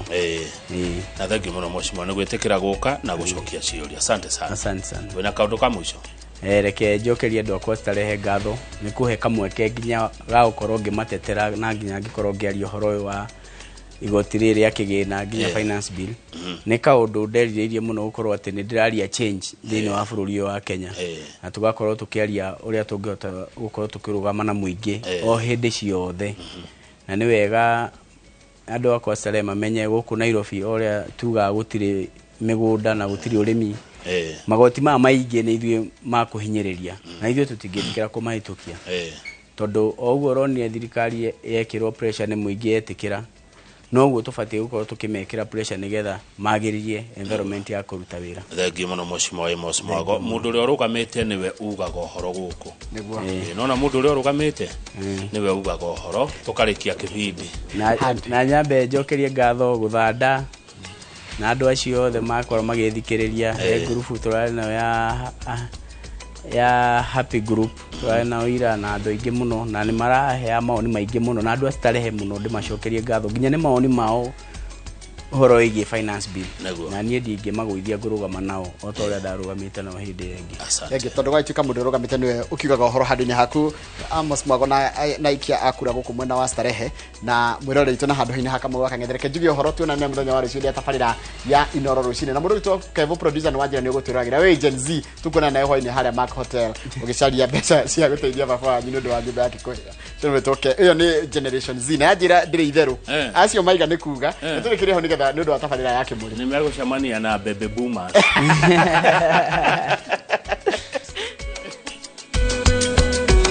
Speaker 1: na thengio muno Mheshimiwa nĩ gwĩtĩkĩra gũka na gũcokia ciũria. Asante sana wĩna kaũndũ ka mũico
Speaker 2: reke njokerie andũ akwa citarehe ngatho nĩ kũhe kamweke nginya ga gũkorwo ngĩmatetera na nginya ngĩkorwo ngĩaria ũhoro ũyũ wa igoti rĩrĩ akĩgĩna nginya finance bill nĩ kaũndũ nderirĩirie mũno gũkorwo atĩ nĩ ndĩraria change thĩinĩ wa bũrũri wa Kenya na tugakorwo tũkĩaria ũrĩa tũngĩhota gũkorwo tũkĩrũgama na mũingĩ o hĩndĩ ciothe na nĩ wega andũ akwa Saleh mamenye gũkũ Nairobi ũrĩa tuga gũtirĩ mĩgũnda na gũtirĩ ũrĩmi magoti ma maingĩ nĩ ithuĩ makũhinyĩrĩria na ithuĩ tũtingĩtĩkĩra kũmahĩtũkia tondũ o ũguo ũronia thirikari yekĩrwo pressure nĩ mũingĩ yetĩkĩra noguo tũbatie gũkorwo tũkĩmekĩra pressure nigetha magĩrĩrie environment ya kũruta wĩra.
Speaker 1: Thengio mũno Mheshimiwa Amos Mwago mũndũ ũrĩa ũrũgamĩte nĩwe ugaga ũhoro gũkũ nona mũndũ ũrĩa ũrũgamĩte nĩwe ugaga ũhoro tũkarĩkia kĩbindi
Speaker 2: na nyambe njokerie ngatho gũthanda na andũ acio othe makorwo magĩthikĩrĩria group tũrarĩ nayo ya happy group tũrarĩ nayo ira na andũ aingĩ mũno na nĩ marahea maoni maingĩ mũno na andũ citarehe mũno ndĩmacokerie ngatho nginya nĩ maoni mao ũhoro wĩgiĩ finance bill na niĩ ndingĩmagũithia ngũrũgama nao o ta ũrĩa ndarũgamĩte nao hĩndĩ ĩngĩ
Speaker 9: tondũ gwatuĩka mũndũ ũrũgamĩte nĩwe ũkiugaga ũhoro handũ-inĩ haku Amos Mwago na ikia akura gũkũ mwena wa Starehe na mwĩrore witũ na handũ-inĩ ha Kamau Kang'ethere njuge ũhoro tuonane mũthenya wa rũciũ rĩa tabarĩra ya Inoro rũcinĩ na mũndũ witũ Kevo producer nĩ wanjĩra nĩ ũgũtwĩragĩra we Gen Z tukuona nayo hwainĩ harĩa Mark Hotel ũgĩcaria mbeca cia gũteithia baba wanyu nĩ ũndũ wa nyũmba yake kũhĩa tũrĩ tũke ĩyo nĩ Generation Z na yanjĩra ndĩrĩ itherũ acio maiga nĩ kuga tũrĩ kĩrĩho nĩgetha nĩ ũndũ wa tabarĩra yake mũrĩ
Speaker 1: nĩ megũcemania na Bebe Boomers